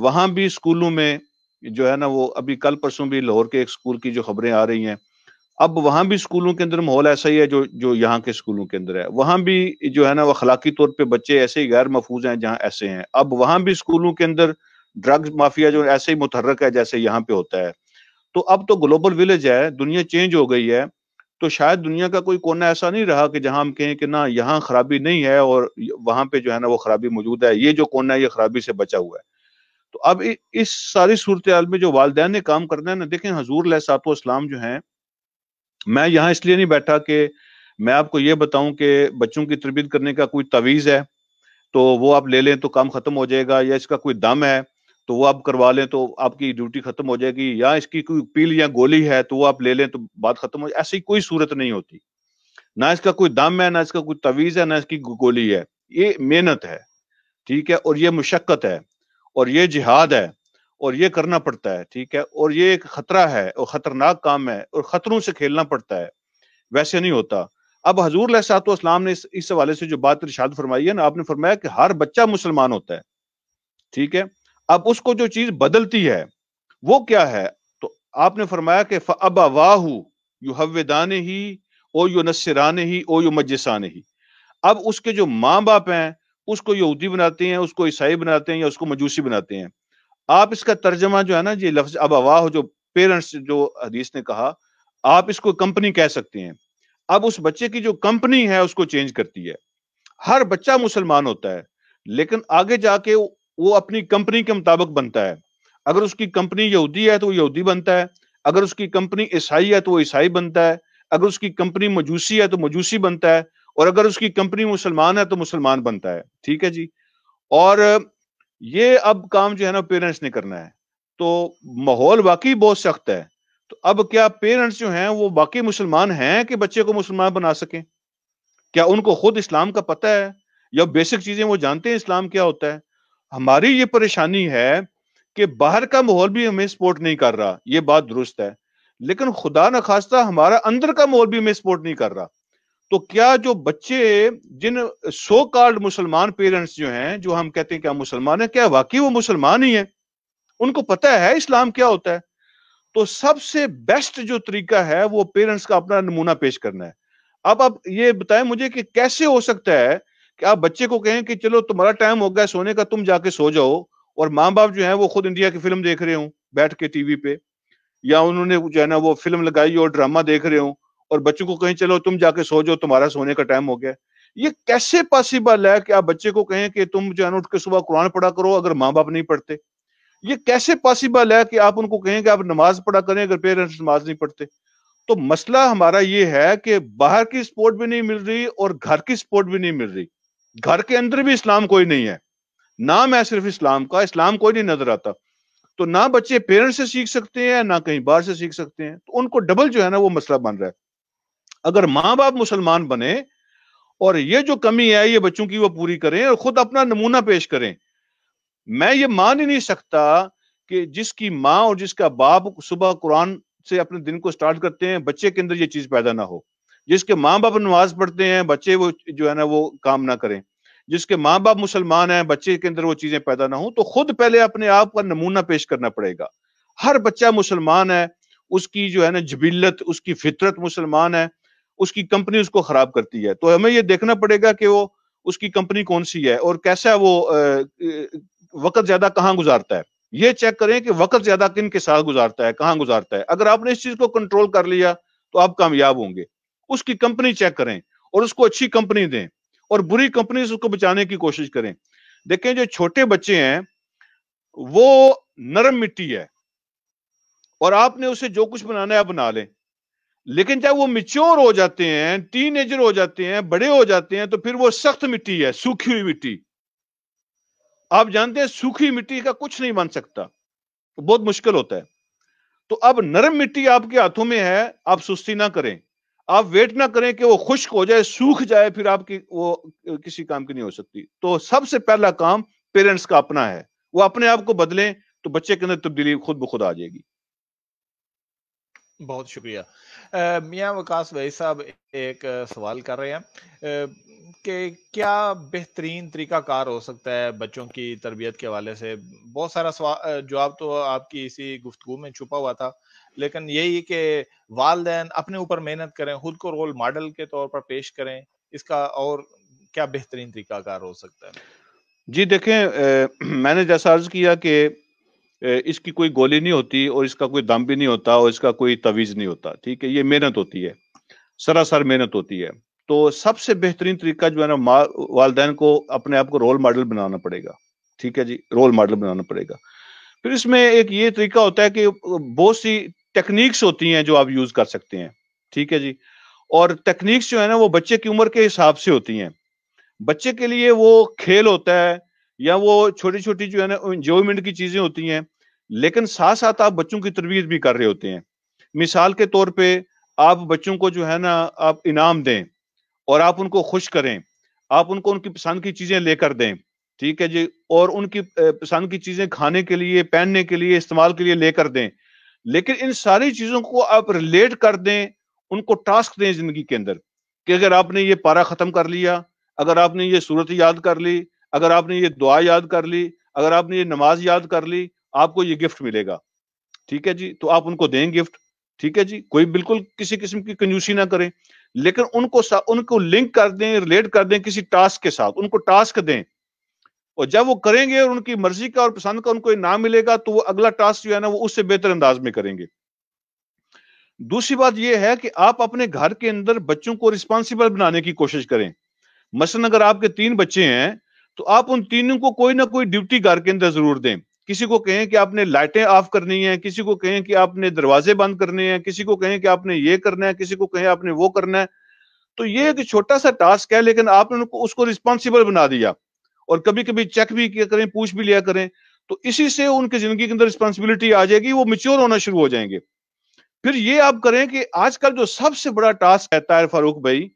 وہاں بھی اسکولوں میں جو ہے نا وہ ابھی کل پرسوں بھی لاہور کے ایک اسکول کی جو خبریں آ رہی ہیں، اب وہاں بھی اسکولوں کے اندر ماحول ایسا ہی ہے جو یہاں کے اسکولوں کے اندر ہے۔ وہاں بھی جو ہے نا وہ اخلاقی طور پہ بچے ایسے ہی غیر محفوظ ہیں جہاں ایسے ہیں۔ اب وہاں بھی اسکولوں کے اندر ڈرگز مافیا جو ایسے ہی متحرک ہے جیسے یہاں پہ ہوتا ہے۔ تو اب تو گلوبل ولیج ہے، دنیا چینج ہو گئی ہے، تو شاید دنیا کا کوئی کونا ایسا نہیں رہا کہ جہاں ہم کہیں کہ نہ یہاں خرابی نہیں ہے اور وہاں پہ جو ہے نا وہ خرابی موجود ہے، یہ جو کونا ہے یہ خرابی سے بچا ہوا ہے۔ تو اب اس ساری صورتحال میں جو والدین نے کام کرنا ہے نا، دیکھیں حضور علیہ الصلوۃ والسلام جو ہیں، میں یہاں اس لیے نہیں بیٹھا کہ میں آپ کو یہ بتاؤں کہ بچوں کی تربیت کرنے کا کوئی تعویذ ہے تو وہ آپ لے لیں تو کام ختم ہو جائے گا، یا اس کا کوئی دم ہے تو وہ آپ کروا لیں تو آپ کی ڈیوٹی ختم ہو جائے گی، یا اس کی کوئی پیل یا گولی ہے تو وہ آپ لے لیں تو بات ختم ہو جائے، ایسی کوئی صورت نہیں ہوتی۔ نہ اس کا کوئی دم ہے، نہ اس کا کوئی تعویذ ہے، نہ اس کی گولی ہے۔ یہ محنت ہے، ٹھیک ہے، اور یہ مشقت ہے، اور یہ جہاد ہے، اور یہ کرنا پڑتا ہے، ٹھیک ہے، اور یہ ایک خطرہ ہے اور خطرناک کام ہے اور خطروں سے کھیلنا پڑتا ہے، ویسے نہیں ہوتا۔ اب حضور علیہ الصلوۃ والسلام نے اس حوالے سے جو بات ارشاد فرمائی ہے نا، آپ نے فرمایا کہ ہر بچہ مسلمان ہوتا ہے، ٹھیک ہے۔ اب اس کو جو چیز بدلتی ہے وہ کیا ہے؟ تو آپ نے فرمایا کہ فَأَبَوَاهُ يُحَوِّدَانِهِ او يُنَصِّرَانِهِ او يُمَجِّسَانِهِ۔ اب اس کے جو ماں باپ ہیں اس کو یہودی بناتے ہیں، اس کو عیسائی بناتے ہیں یا اس کو مجوسی بناتے ہیں۔ آپ اس کا ترجمہ جو ہے نا، یہ لفظ ابواہ جو پیرنٹس جو حدیث نے کہا، آپ اس کو کمپنی کہہ سکتے ہیں۔ اب اس بچے کی جو کمپنی ہے اس کو چینج کرتی ہے۔ ہر بچہ مسلمان ہوتا ہے لیکن آگے جا کے وہ اپنی کمپنی کے مطابق بنتا ہے۔ اگر اس کی کمپنی یہودی ہے تو وہ یہودی بنتا ہے، اگر اس کی کمپنی عیسائی ہے تو وہ عیسائی بنتا ہے، اگر اس کی کمپنی مجوسی ہے تو مجوسی بنتا ہے، اور اگر اس کی کمپنی مسلمان ہے تو مسلمان بنتا ہے، ٹھیک ہے جی۔ اور یہ اب کام جو ہے نا پیرنٹس نے کرنا ہے۔ تو ماحول واقعی بہت سخت ہے، تو اب کیا پیرنٹس جو ہیں وہ واقعی مسلمان ہیں کہ بچے کو مسلمان بنا سکیں؟ کیا ان کو خود اسلام کا پتہ ہے یا بیسک چیزیں وہ جانتے ہیں اسلام کیا ہوتا ہے؟ ہماری یہ پریشانی ہے کہ باہر کا ماحول بھی ہمیں سپورٹ نہیں کر رہا، یہ بات درست ہے، لیکن خدا نخواستہ ہمارا اندر کا ماحول بھی ہمیں سپورٹ نہیں کر رہا۔ تو کیا جو بچے جن سو کالڈ مسلمان پیرنٹس جو ہیں، جو ہم کہتے ہیں کہ ہم مسلمان ہیں، کیا واقعی وہ مسلمان ہی ہیں؟ ان کو پتہ ہے اسلام کیا ہوتا ہے؟ تو سب سے بیسٹ جو طریقہ ہے وہ پیرنٹس کا اپنا نمونہ پیش کرنا ہے۔ اب آپ یہ بتائیں مجھے کہ کیسے ہو سکتا ہے کہ آپ بچے کو کہیں کہ چلو تمہارا ٹائم ہو گیا سونے کا، تم جا کے سو جاؤ، اور ماں باپ جو ہیں وہ خود انڈیا کی فلم دیکھ رہے ہوں بیٹھ کے ٹی وی پہ، یا انہوں نے جو ہے نا وہ فلم لگائی اور ڈرامہ دیکھ رہے ہوں، اور بچوں کو کہیں چلو تم جا کے سو جاؤ تمہارا سونے کا ٹائم ہو گیا؟ یہ کیسے پاسبل ہے کہ آپ بچے کو کہیں کہ تم جو ہے نا اٹھ کے صبح قرآن پڑھا کرو اگر ماں باپ نہیں پڑھتے؟ یہ کیسے پاسبل ہے کہ آپ ان کو کہیں کہ آپ نماز پڑھا کریں اگر پیرنٹس نماز نہیں پڑھتے؟ تو مسئلہ ہمارا یہ ہے کہ باہر کی سپورٹ بھی نہیں مل رہی اور گھر کی سپورٹ بھی نہیں مل رہی۔ گھر کے اندر بھی اسلام کوئی نہیں ہے، نام ہے صرف اسلام کا، اسلام کوئی نہیں نظر آتا۔ تو نہ بچے پیرنٹس سے سیکھ سکتے ہیں نہ کہیں باہر سے سیکھ سکتے ہیں، تو ان کو ڈبل جو ہے نا وہ مسئلہ بن رہا ہے۔ اگر ماں باپ مسلمان بنے اور یہ جو کمی ہے یہ بچوں کی وہ پوری کریں اور خود اپنا نمونہ پیش کریں۔ میں یہ مان ہی نہیں سکتا کہ جس کی ماں اور جس کا باپ صبح قرآن سے اپنے دن کو سٹارٹ کرتے ہیں بچے کے اندر یہ چیز پیدا نہ ہو، جس کے ماں باپ نماز پڑھتے ہیں بچے وہ جو ہے نا وہ کام نہ کریں، جس کے ماں باپ مسلمان ہیں بچے کے اندر وہ چیزیں پیدا نہ ہوں، تو خود پہلے اپنے آپ کا نمونہ پیش کرنا پڑے گا۔ ہر بچہ مسلمان ہے، اس کی جو ہے نا جبلت، اس کی فطرت مسلمان ہے، اس کی کمپنی اس کو خراب کرتی ہے۔ تو ہمیں یہ دیکھنا پڑے گا کہ وہ اس کی کمپنی کون سی ہے اور کیسا وہ وقت زیادہ کہاں گزارتا ہے۔ یہ چیک کریں کہ وقت زیادہ کن کے ساتھ گزارتا ہے، کہاں گزارتا ہے۔ اگر آپ نے اس چیز کو کنٹرول کر لیا تو آپ کامیاب ہوں گے۔ اس کی کمپنی چیک کریں اور اس کو اچھی کمپنی دیں اور بری کمپنی سے اس کو بچانے کی کوشش کریں۔ دیکھیں جو چھوٹے بچے ہیں وہ نرم مٹی ہے اور آپ نے اسے جو کچھ بنانا ہے آپ بنا لیں، لیکن جب وہ میچور ہو جاتے ہیں، ٹین ایجر ہو جاتے ہیں، بڑے ہو جاتے ہیں، تو پھر وہ سخت مٹی ہے، سوکھی ہوئی مٹی۔ آپ جانتے ہیں سوکھی مٹی کا کچھ نہیں بن سکتا، بہت مشکل ہوتا ہے۔ تو اب نرم مٹی آپ کے ہاتھوں میں ہے، آپ سستی نہ کریں، آپ ویٹ نہ کریں کہ وہ خشک ہو جائے، سوکھ جائے، پھر آپ کی وہ کسی کام کی نہیں ہو سکتی۔ تو سب سے پہلا کام پیرنٹس کا اپنا ہے، وہ اپنے آپ کو بدلیں تو بچے کے اندر تبدیلی خود بخود آ جائے گی۔ بہت شکریہ۔ میاں وقاص بھائی صاحب ایک سوال کر رہے ہیں کہ کیا بہترین طریقہ کار ہو سکتا ہے بچوں کی تربیت کے حوالے سے؟ بہت سارا جواب تو آپ کی اسی گفتگو میں چھپا ہوا تھا، لیکن یہی کہ والدین اپنے اوپر محنت کریں، خود کو رول ماڈل کے طور پر پیش کریں، اس کا اور کیا بہترین طریقہ کار ہو سکتا ہے؟ جی دیکھیں، میں نے جیسا عرض کیا کہ اس کی کوئی گولی نہیں ہوتی اور اس کا کوئی دم بھی نہیں ہوتا اور اس کا کوئی تویز نہیں ہوتا، ٹھیک ہے، یہ محنت ہوتی ہے، سراسر محنت ہوتی ہے۔ تو سب سے بہترین طریقہ جو ہے نا والدین کو اپنے آپ کو رول ماڈل بنانا پڑے گا، ٹھیک ہے جی، رول ماڈل بنانا پڑے گا۔ پھر اس میں ایک یہ طریقہ ہوتا ہے کہ بہت سی ٹیکنیکس ہوتی ہیں جو آپ یوز کر سکتے ہیں، ٹھیک ہے جی، اور ٹیکنیکس جو ہے نا وہ بچے کی عمر کے حساب سے ہوتی ہیں۔ بچے کے لیے وہ کھیل ہوتا ہے یا وہ چھوٹی چھوٹی جو ہے نا انجوائمنٹ کی چیزیں ہوتی ہیں، لیکن ساتھ ساتھ آپ بچوں کی تربیت بھی کر رہے ہوتے ہیں۔ مثال کے طور پہ آپ بچوں کو جو ہے نا آپ انعام دیں اور آپ ان کو خوش کریں، آپ ان کو ان کی پسند کی چیزیں لے کر دیں، ٹھیک ہے جی، اور ان کی پسند کی چیزیں کھانے کے لیے، پہننے کے لیے، استعمال کے لیے لے کر دیں، لیکن ان ساری چیزوں کو آپ ریلیٹ کر دیں، ان کو ٹاسک دیں زندگی کے اندر، کہ اگر آپ نے یہ پارہ ختم کر لیا، اگر آپ نے یہ صورت یاد کر لی، اگر آپ نے یہ دعا یاد کر لی، اگر آپ نے یہ نماز یاد کر لی، آپ کو یہ گفٹ ملے گا. ٹھیک ہے جی، تو آپ ان کو دیں گفٹ. ٹھیک ہے جی، کوئی بالکل کسی قسم کی کنجوسی نہ کریں، لیکن ان کو لنک کر دیں، ریلیٹ کر دیں کسی ٹاسک کے ساتھ، ان کو ٹاسک دیں، اور جب وہ کریں گے اور ان کی مرضی کا اور پسند کا ان کو انعام ملے گا تو وہ اگلا ٹاسک جو ہے نا وہ اس سے بہتر انداز میں کریں گے. دوسری بات یہ ہے کہ آپ اپنے گھر کے اندر بچوں کو رسپانسیبل بنانے کی کوشش کریں. مثلا اگر آپ کے 3 بچے ہیں تو آپ ان تینوں کو کوئی نہ کوئی ڈیوٹی گھر کے اندر ضرور دیں. کسی کو کہیں کہ آپ نے لائٹیں آف کرنی ہیں، کسی کو کہیں کہ آپ نے دروازے بند کرنے ہیں، کسی کو کہیں کہ آپ نے یہ کرنا ہے، کسی کو کہیں آپ نے وہ کرنا ہے. تو یہ ایک چھوٹا سا ٹاسک ہے، لیکن آپ نے اس کو رسپانسیبل بنا دیا، اور کبھی کبھی چیک بھی کیا کریں، پوچھ بھی لیا کریں. تو اسی سے ان کی زندگی کے اندر رسپانسبلٹی آ جائے گی، وہ میچور ہونا شروع ہو جائیں گے. پھر یہ آپ کریں کہ آج کل جو سب سے بڑا ٹاسک ہے طاہر فاروق بھائی،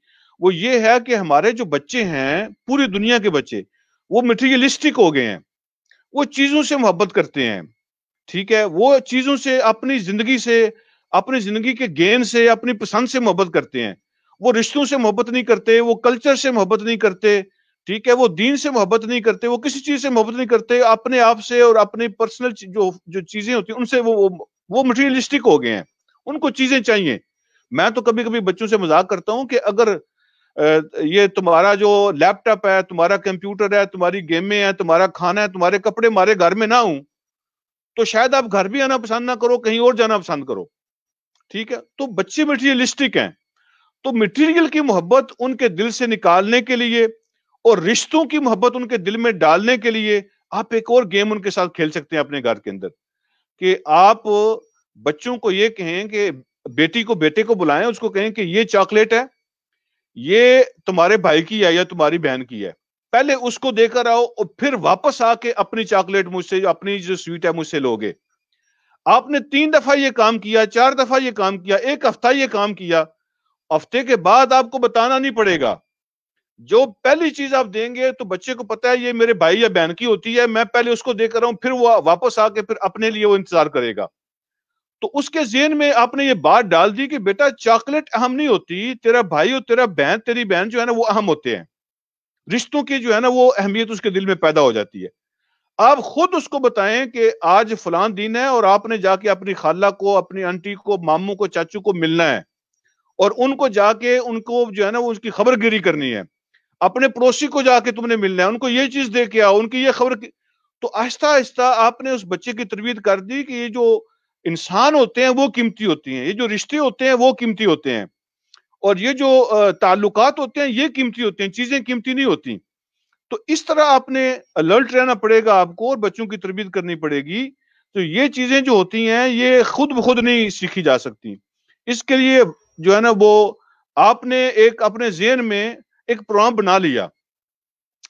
وہ یہ ہے کہ ہمارے جو بچے ہیں، پوری دنیا کے بچے، وہ مٹیریلسٹک ہو گئے ہیں، وہ چیزوں سے محبت کرتے ہیں. ٹھیک ہے، وہ چیزوں سے، اپنی زندگی سے، اپنی زندگی کے گین سے، اپنی پسند سے محبت کرتے ہیں. وہ رشتوں سے محبت نہیں کرتے، وہ کلچر سے محبت نہیں کرتے. ٹھیک ہے، وہ دین سے محبت نہیں کرتے، وہ کسی چیز سے محبت نہیں کرتے، اپنے آپ سے اور اپنی پرسنل جو چیزیں ہوتی ہیں ان سے وہ مٹیریلسٹک ہو گئے ہیں، ان کو چیزیں چاہیے. میں تو کبھی کبھی بچوں سے مذاق کرتا ہوں کہ اگر یہ تمہارا جو لیپ ٹاپ ہے، تمہارا کمپیوٹر ہے، تمہاری گیمیں ہیں، تمہارا کھانا ہے، تمہارے کپڑے ہمارے گھر میں نہ ہوں تو شاید آپ گھر بھی آنا پسند نہ کرو، کہیں اور جانا پسند کرو. ٹھیک ہے، تو بچے مٹیریلسٹک ہیں. تو مٹیریل کی محبت ان کے دل سے نکالنے کے لیے اور رشتوں کی محبت ان کے دل میں ڈالنے کے لیے آپ ایک اور گیم ان کے ساتھ کھیل سکتے ہیں اپنے گھر کے اندر، کہ آپ بچوں کو یہ کہیں کہ بیٹی کو بیٹے کو بلائیں، اس کو کہیں کہ یہ چاکلیٹ ہے، یہ تمہارے بھائی کی ہے یا تمہاری بہن کی ہے، پہلے اس کو دے کر آؤ اور پھر واپس آ کے اپنی چاکلیٹ مجھ سے، اپنی جو سویٹ ہے مجھ سے لوگے. آپ نے 3 دفعہ یہ کام کیا، 4 دفعہ یہ کام کیا، ایک ہفتہ یہ کام کیا، ہفتے کے بعد آپ کو بتانا نہیں پڑے گا. جو پہلی چیز آپ دیں گے تو بچے کو پتا ہے یہ میرے بھائی یا بہن کی ہوتی ہے، میں پہلے اس کو دے کر آؤں، پھر وہ واپس آ کے پھر اپنے لیے وہ انتظار کرے گا. تو اس کے ذہن میں آپ نے یہ بات ڈال دی کہ بیٹا چاکلیٹ اہم نہیں ہوتی، تیرا بھائی اور تیرا بہن، تیری بہن جو ہے نا وہ اہم ہوتے ہیں. رشتوں کی جو ہے نا وہ اہمیت اس کے دل میں پیدا ہو جاتی ہے. آپ خود اس کو بتائیں کہ آج فلان دن ہے اور آپ نے جا کے اپنی خالہ کو، اپنی آنٹی کو، ماموں کو، چاچو کو ملنا ہے، اور ان کو جا کے ان کو جو ہے نا وہ اس کی خبر گیری کرنی ہے. اپنے پڑوسی کو جا کے تم نے ملنا ہے، ان کو یہ چیز دے کے آؤ، ان کی یہ خبر تو آہستہ آہستہ آپ نے اس بچے کی تربیت کر دی کہ یہ جو انسان ہوتے ہیں وہ قیمتی ہوتی ہیں، یہ جو رشتے ہوتے ہیں وہ قیمتی ہوتے ہیں، اور یہ جو تعلقات ہوتے ہیں یہ قیمتی ہوتے ہیں، چیزیں قیمتی نہیں ہوتی. تو اس طرح آپ نے الرٹ رہنا پڑے گا آپ کو، اور بچوں کی تربیت کرنی پڑے گی. تو یہ چیزیں جو ہوتی ہیں یہ خود بخود نہیں سیکھی جا سکتی. اس کے لیے جو ہے نا وہ آپ نے ایک اپنے ذہن میں ایک پروگرام بنا لیا،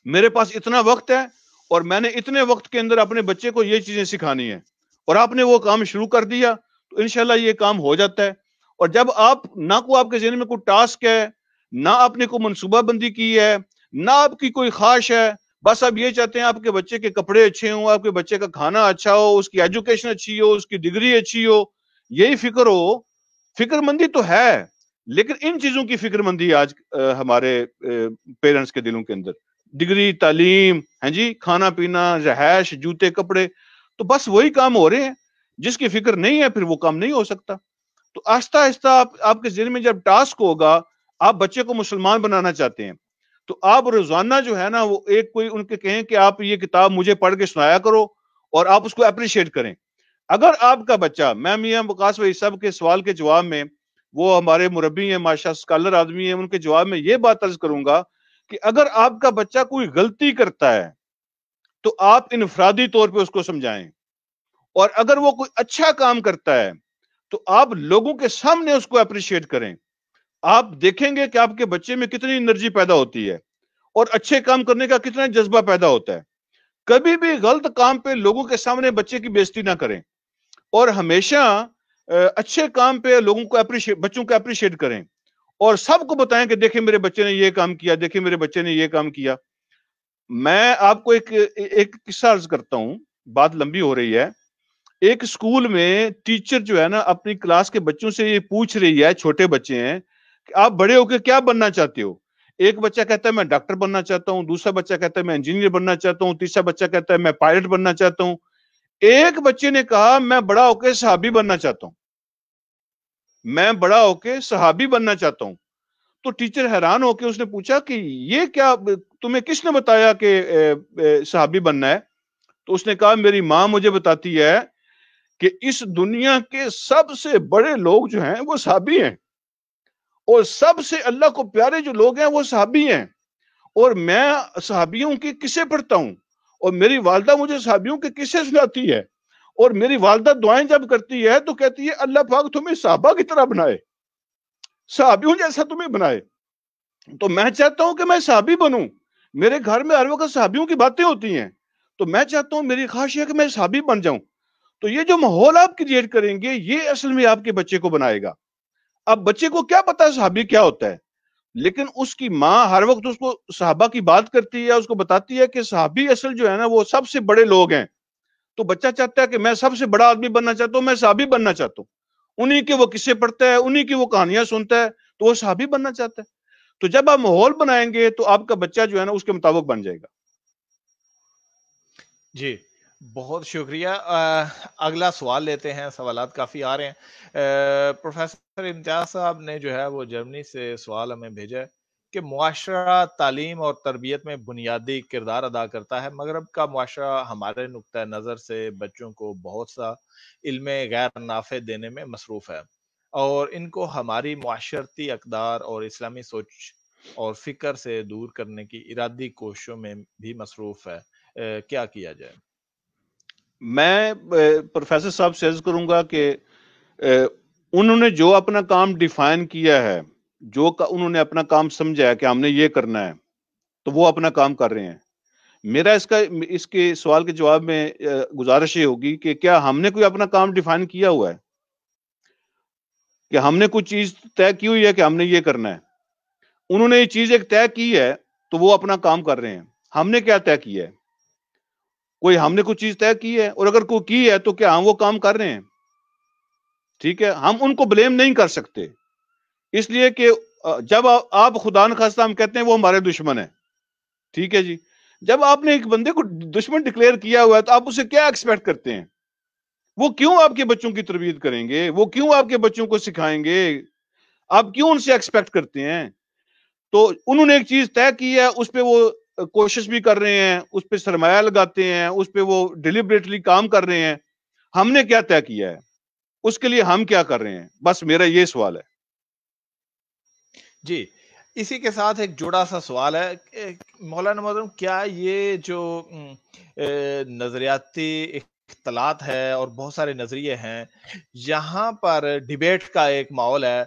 میرے پاس اتنا وقت ہے اور میں نے اتنے وقت کے اندر اپنے بچے کو یہ چیزیں سکھانی ہیں، اور آپ نے وہ کام شروع کر دیا تو انشاءاللہ یہ کام ہو جاتا ہے. اور جب آپ نہ کو آپ کے ذہن میں کوئی ٹاسک ہے، نہ آپ نے کوئی منصوبہ بندی کی ہے، نہ آپ کی کوئی خواہش ہے، بس آپ یہ چاہتے ہیں آپ کے بچے کے کپڑے اچھے ہوں، آپ کے بچے کا کھانا اچھا ہو، اس کی ایجوکیشن اچھی ہو، اس کی ڈگری اچھی ہو، یہی فکر ہو. فکر مندی تو ہے، لیکن ان چیزوں کی فکر مندی آج ہمارے پیرنٹس کے دلوں کے اندر، ڈگری، تعلیم، ہیں جی، کھانا پینا، رہائش، جوتے، کپڑے، تو بس وہی کام ہو رہے ہیں. جس کی فکر نہیں ہے پھر وہ کام نہیں ہو سکتا. تو آہستہ آہستہ آپ کے ذہن میں جب ٹاسک ہوگا، آپ بچے کو مسلمان بنانا چاہتے ہیں، تو آپ روزانہ جو ہے نا وہ ایک کوئی ان کے کہیں کہ آپ یہ کتاب مجھے پڑھ کے سنایا کرو، اور آپ اس کو اپریشیٹ کریں. اگر آپ کا بچہ، میں میاں وقاص بھائی صاحب کے سوال کے جواب میں، وہ ہمارے مربی ہیں ماشاء اسکالر آدمی ہیں، ان کے جواب میں یہ بات عرض کروں گا کہ اگر آپ کا بچہ کوئی غلطی کرتا ہے تو آپ انفرادی طور پہ اس کو سمجھائیں، اور اگر وہ کوئی اچھا کام کرتا ہے تو آپ لوگوں کے سامنے اس کو اپریشیٹ کریں. آپ دیکھیں گے کہ آپ کے بچے میں کتنی انرجی پیدا ہوتی ہے اور اچھے کام کرنے کا کتنا جذبہ پیدا ہوتا ہے. کبھی بھی غلط کام پہ لوگوں کے سامنے بچے کی بےزتی نہ کریں، اور ہمیشہ اچھے کام پہ لوگوں کو بچوں کو اپریشیٹ کریں، اور سب کو بتائیں کہ دیکھیں میرے بچے نے یہ کام کیا، دیکھیں میرے بچے نے یہ کام کیا. میں آپ کو ایک قصہ عرض کرتا ہوں، بات لمبی ہو رہی ہے۔ ایک اسکول میں ٹیچر جو ہے نا اپنی کلاس کے بچوں سے یہ پوچھ رہی ہے، چھوٹے بچے ہیں، کہ آپ بڑے ہو کے کیا بننا چاہتے ہو؟ ایک بچہ کہتا ہے میں ڈاکٹر بننا چاہتا ہوں، دوسرا بچہ کہتا ہے میں انجینئر بننا چاہتا ہوں، تیسرا بچہ کہتا ہے میں پائلٹ بننا چاہتا ہوں۔ ایک بچے نے کہا میں بڑا ہو کے صحابی بننا چاہتا ہوں، میں بڑا ہو کے صحابی بننا چاہتا ہوں۔ تو ٹیچر حیران ہو کے اس نے پوچھا کہ یہ کیا، تمہیں کس نے بتایا کہ صحابی بننا ہے؟ تو اس نے کہا میری ماں مجھے بتاتی ہے کہ اس دنیا کے سب سے بڑے لوگ جو ہیں وہ صحابی ہیں، اور سب سے اللہ کو پیارے جو لوگ ہیں وہ صحابی ہیں، اور میں صحابیوں کی قصے پڑھتا ہوں، اور میری والدہ مجھے صحابیوں کے قصے سناتی ہے، اور میری والدہ دعائیں جب کرتی ہے تو کہتی ہے اللہ پاک تمہیں صحابہ کی طرح بنائے، صحابیوں جیسا تمہیں بنائے۔ تو میں چاہتا ہوں کہ میں صحابی بنوں، میرے گھر میں ہر وقت صحابیوں کی باتیں ہوتی ہیں، تو میں چاہتا ہوں، میری خواہش ہے کہ میں صحابی بن جاؤں۔ تو یہ جو ماحول آپ کریٹ کریں گے یہ اصل میں آپ کے بچے کو بنائے گا۔ اب بچے کو کیا پتا صحابی کیا ہوتا ہے، لیکن اس کی ماں ہر وقت اس کو صحابہ کی بات کرتی ہے، اس کو بتاتی ہے کہ صحابی اصل جو ہے نا وہ سب سے بڑے لوگ ہیں، تو بچہ چاہتا ہے کہ میں سب سے بڑا آدمی بننا چاہتا ہوں، میں صحابی بننا چاہتا ہوں، انہی کے وہ قصے پڑھتا ہے، انہی کی وہ کہانیاں سنتا ہے، تو وہ صحابی بننا چاہتا ہے۔ تو جب آپ ماحول بنائیں گے تو آپ کا بچہ جو ہے نا اس کے مطابق بن جائے گا۔ جی بہت شکریہ۔ اگلا سوال لیتے ہیں، سوالات کافی آ رہے ہیں۔ پروفیسر امتیاز صاحب نے جو ہے وہ جرمنی سے سوال ہمیں بھیجا ہے کہ معاشرہ تعلیم اور تربیت میں بنیادی کردار ادا کرتا ہے، مغرب کا معاشرہ ہمارے نقطہ نظر سے بچوں کو بہت سا علم غیر نافع دینے میں مصروف ہے، اور ان کو ہماری معاشرتی اقدار اور اسلامی سوچ اور فکر سے دور کرنے کی ارادی کوششوں میں بھی مصروف ہے۔ کیا کیا جائے؟ میں پروفیسر صاحب سے عرض کروں گا کہ انہوں نے جو اپنا کام ڈیفائن کیا ہے، جو انہوں نے اپنا کام سمجھا ہے کہ ہم نے یہ کرنا ہے، تو وہ اپنا کام کر رہے ہیں۔ میرا اس کے سوال کے جواب میں گزارش یہ ہوگی کہ کیا ہم نے کوئی اپنا کام ڈیفائن کیا ہوا ہے، کہ ہم نے کوئی چیز طے کی ہوئی ہے کہ ہم نے یہ کرنا ہے؟ انہوں نے یہ چیز ایک طے کی ہے تو وہ اپنا کام کر رہے ہیں۔ ہم نے کیا طے کیا ہے؟ ہم نے کوئی چیز طے کی ہے، اور اگر کوئی کی ہے تو کیا ہم وہ کام کر رہے ہیں؟ ٹھیک ہے، ہم ان کو بلیم نہیں کر سکتے، اس لیے کہ جب آپ خدا نخواستہ ہم کہتے ہیں وہ ہمارے دشمن ہیں، ٹھیک ہے جی، جب آپ نے ایک بندے کو دشمن ڈکلیئر کیا ہوا ہے تو آپ اسے کیا ایکسپیکٹ کرتے ہیں؟ وہ کیوں آپ کے بچوں کی تربیت کریں گے؟ وہ کیوں آپ کے بچوں کو سکھائیں گے؟ آپ کیوں ان سے ایکسپیکٹ کرتے ہیں؟ تو انہوں نے ایک چیز طے کی ہے، اس پہ وہ کوشش بھی کر رہے ہیں، اس پہ سرمایہ لگاتے ہیں، اس پہ وہ ڈیلیبریٹلی کام کر رہے ہیں۔ ہم نے کیا طے کیا ہے؟ اس کے لیے ہم کیا کر رہے ہیں؟ بس میرا یہ سوال ہے۔ جی اسی کے ساتھ ایک جڑا سا سوال ہے، مولانا محترم، کیا یہ جو نظریاتی اختلاط ہے اور بہت سارے نظریے ہیں، یہاں پر ڈیبیٹ کا ایک ماحول ہے،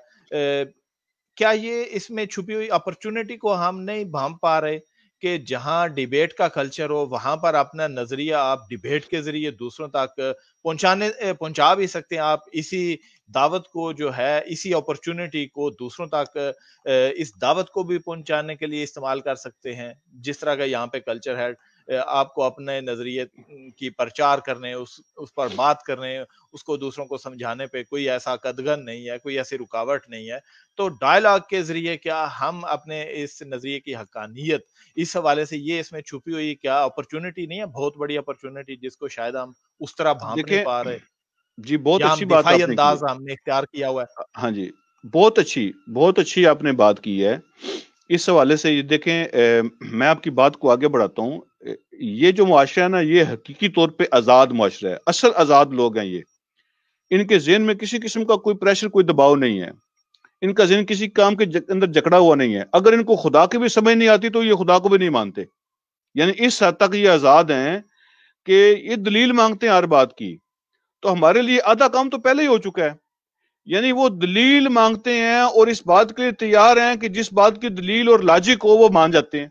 کیا یہ اس میں چھپی ہوئی اپرچونٹی کو ہم نہیں بھام پا رہے کہ جہاں ڈیبیٹ کا کلچر ہو وہاں پر اپنا نظریہ آپ ڈیبیٹ کے ذریعے دوسروں تک پہنچا بھی سکتے ہیں، آپ اسی دعوت کو جو ہے، اسی اپرچونٹی کو دوسروں تک اس دعوت کو بھی پہنچانے کے لیے استعمال کر سکتے ہیں، جس طرح کا یہاں پہ کلچر ہے، آپ کو اپنے نظریے کی پرچار کرنے، اس پر بات کرنے، اس کو دوسروں کو سمجھانے پہ کوئی ایسا قدغن نہیں ہے، کوئی ایسی رکاوٹ نہیں ہے۔ تو ڈائلاگ کے ذریعے کیا ہم اپنے اس نظریے کی حقانیت، اس حوالے سے یہ اس میں چھپی ہوئی کیا اپرچونٹی نہیں ہے، بہت بڑی اپرچونٹی جس کو شاید ہم اس طرح بھانپ نہیں دیکھیں پا رہے، جی، بہت یا ہم اچھی بات دفاعی آپ نے کی انداز ہے۔ ہم نے اختیار کیا ہوا ہے؟ ہاں جی، بہت اچھی آپ نے بات کی ہے۔ اس حوالے سے یہ دیکھیں، میں آپ کی بات کو آگے بڑھاتا ہوں۔ یہ جو معاشرہ ہے نا، یہ حقیقی طور پہ آزاد معاشرہ ہے، اصل آزاد لوگ ہیں یہ۔ ان کے ذہن میں کسی قسم کا کوئی پریشر، کوئی دباؤ نہیں ہے، ان کا ذہن کسی کام کے اندر جکڑا ہوا نہیں ہے۔ اگر ان کو خدا کی بھی سمجھ نہیں آتی تو یہ خدا کو بھی نہیں مانتے، یعنی اس حد تک یہ آزاد ہیں کہ یہ دلیل مانگتے ہیں ہر بات کی۔ تو ہمارے لیے آدھا کام تو پہلے ہی ہو چکا ہے، یعنی وہ دلیل مانگتے ہیں اور اس بات کے لیے تیار ہیں کہ جس بات کی دلیل اور لاجک ہو وہ مان جاتے ہیں،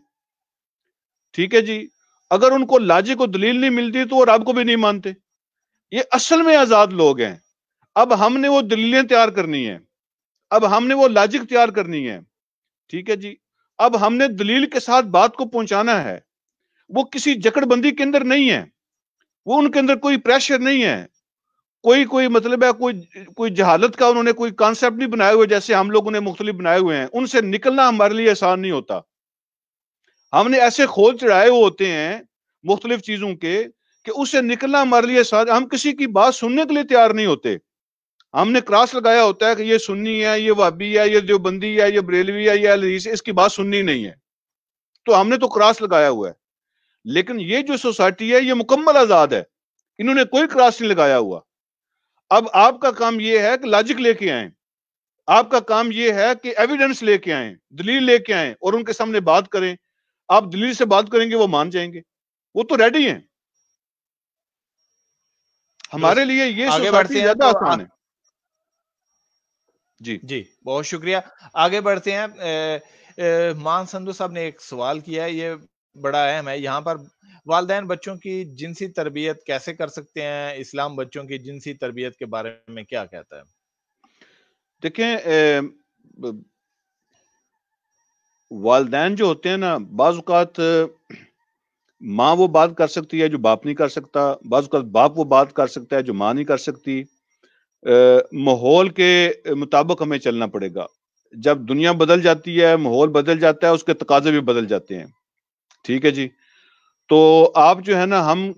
ٹھیک ہے جی۔ اگر ان کو لاجک اور دلیل نہیں ملتی تو وہ رب کو بھی نہیں مانتے۔ یہ اصل میں آزاد لوگ ہیں۔ اب ہم نے وہ دلیلیں تیار کرنی ہیں، اب ہم نے وہ لاجک تیار کرنی ہے، ٹھیک ہے جی۔ اب ہم نے دلیل کے ساتھ بات کو پہنچانا ہے۔ وہ کسی جکڑ بندی کے اندر نہیں ہے، وہ ان کے اندر کوئی پریشر نہیں ہے، کوئی مطلب ہے، کوئی جہالت کا انہوں نے کوئی کانسیپٹ نہیں بنائے ہوئے جیسے ہم لوگوں نے مختلف بنائے ہوئے ہیں. ان سے نکلنا ہمارے لیے آسان نہیں ہوتا. ہم نے ایسے کھول چڑھائے ہوئے ہوتے ہیں مختلف چیزوں کے کہ اس سے نکلنا ہمارے لیے آسان. ہم کسی کی بات سننے کے لیے تیار نہیں ہوتے. ہم نے کراس لگایا ہوتا ہے کہ یہ سنی ہے، یہ وہابی ہے، یہ دیوبندی ہے، یہ بریلوی ہے، یہ اہل حدیث ہے، اس کی بات سننی نہیں ہے. تو ہم نے تو کراس لگایا ہوا ہے. لیکن یہ جو سوسائٹی ہے یہ مکمل آزاد ہے، انہوں نے کوئی کراس نہیں لگایا ہوا. اب آپ کا کام یہ ہے کہ لاجک لے کے آئیں، آپ کا کام یہ ہے کہ ایویڈنس لے کے آئیں، دلیل لے کے آئیں اور ان کے سامنے بات کریں. آپ دلیل سے بات کریں گے وہ مان جائیں گے، وہ تو ریڈی ہیں. ہمارے لیے یہ آگے سوسائٹی بڑھتے ہیں زیادہ تو آسان ہے. جی جی بہت شکریہ. آگے بڑھتے ہیں. مان سندھو صاحب نے ایک سوال کیا ہے، یہ بڑا اہم ہے. یہاں پر والدین بچوں کی جنسی تربیت کیسے کر سکتے ہیں؟ اسلام بچوں کی جنسی تربیت کے بارے میں کیا کہتا ہے؟ دیکھیں والدین جو ہوتے ہیں نا، بعض اوقات ماں وہ بات کر سکتی ہے جو باپ نہیں کر سکتا، بعض اوقات باپ وہ بات کر سکتا ہے جو ماں نہیں کر سکتی. ماحول کے مطابق ہمیں چلنا پڑے گا. جب دنیا بدل جاتی ہے، ماحول بدل جاتا ہے، اس کے تقاضے بھی بدل جاتے ہیں. ٹھیک ہے جی. تو آپ جو ہے نا، ہم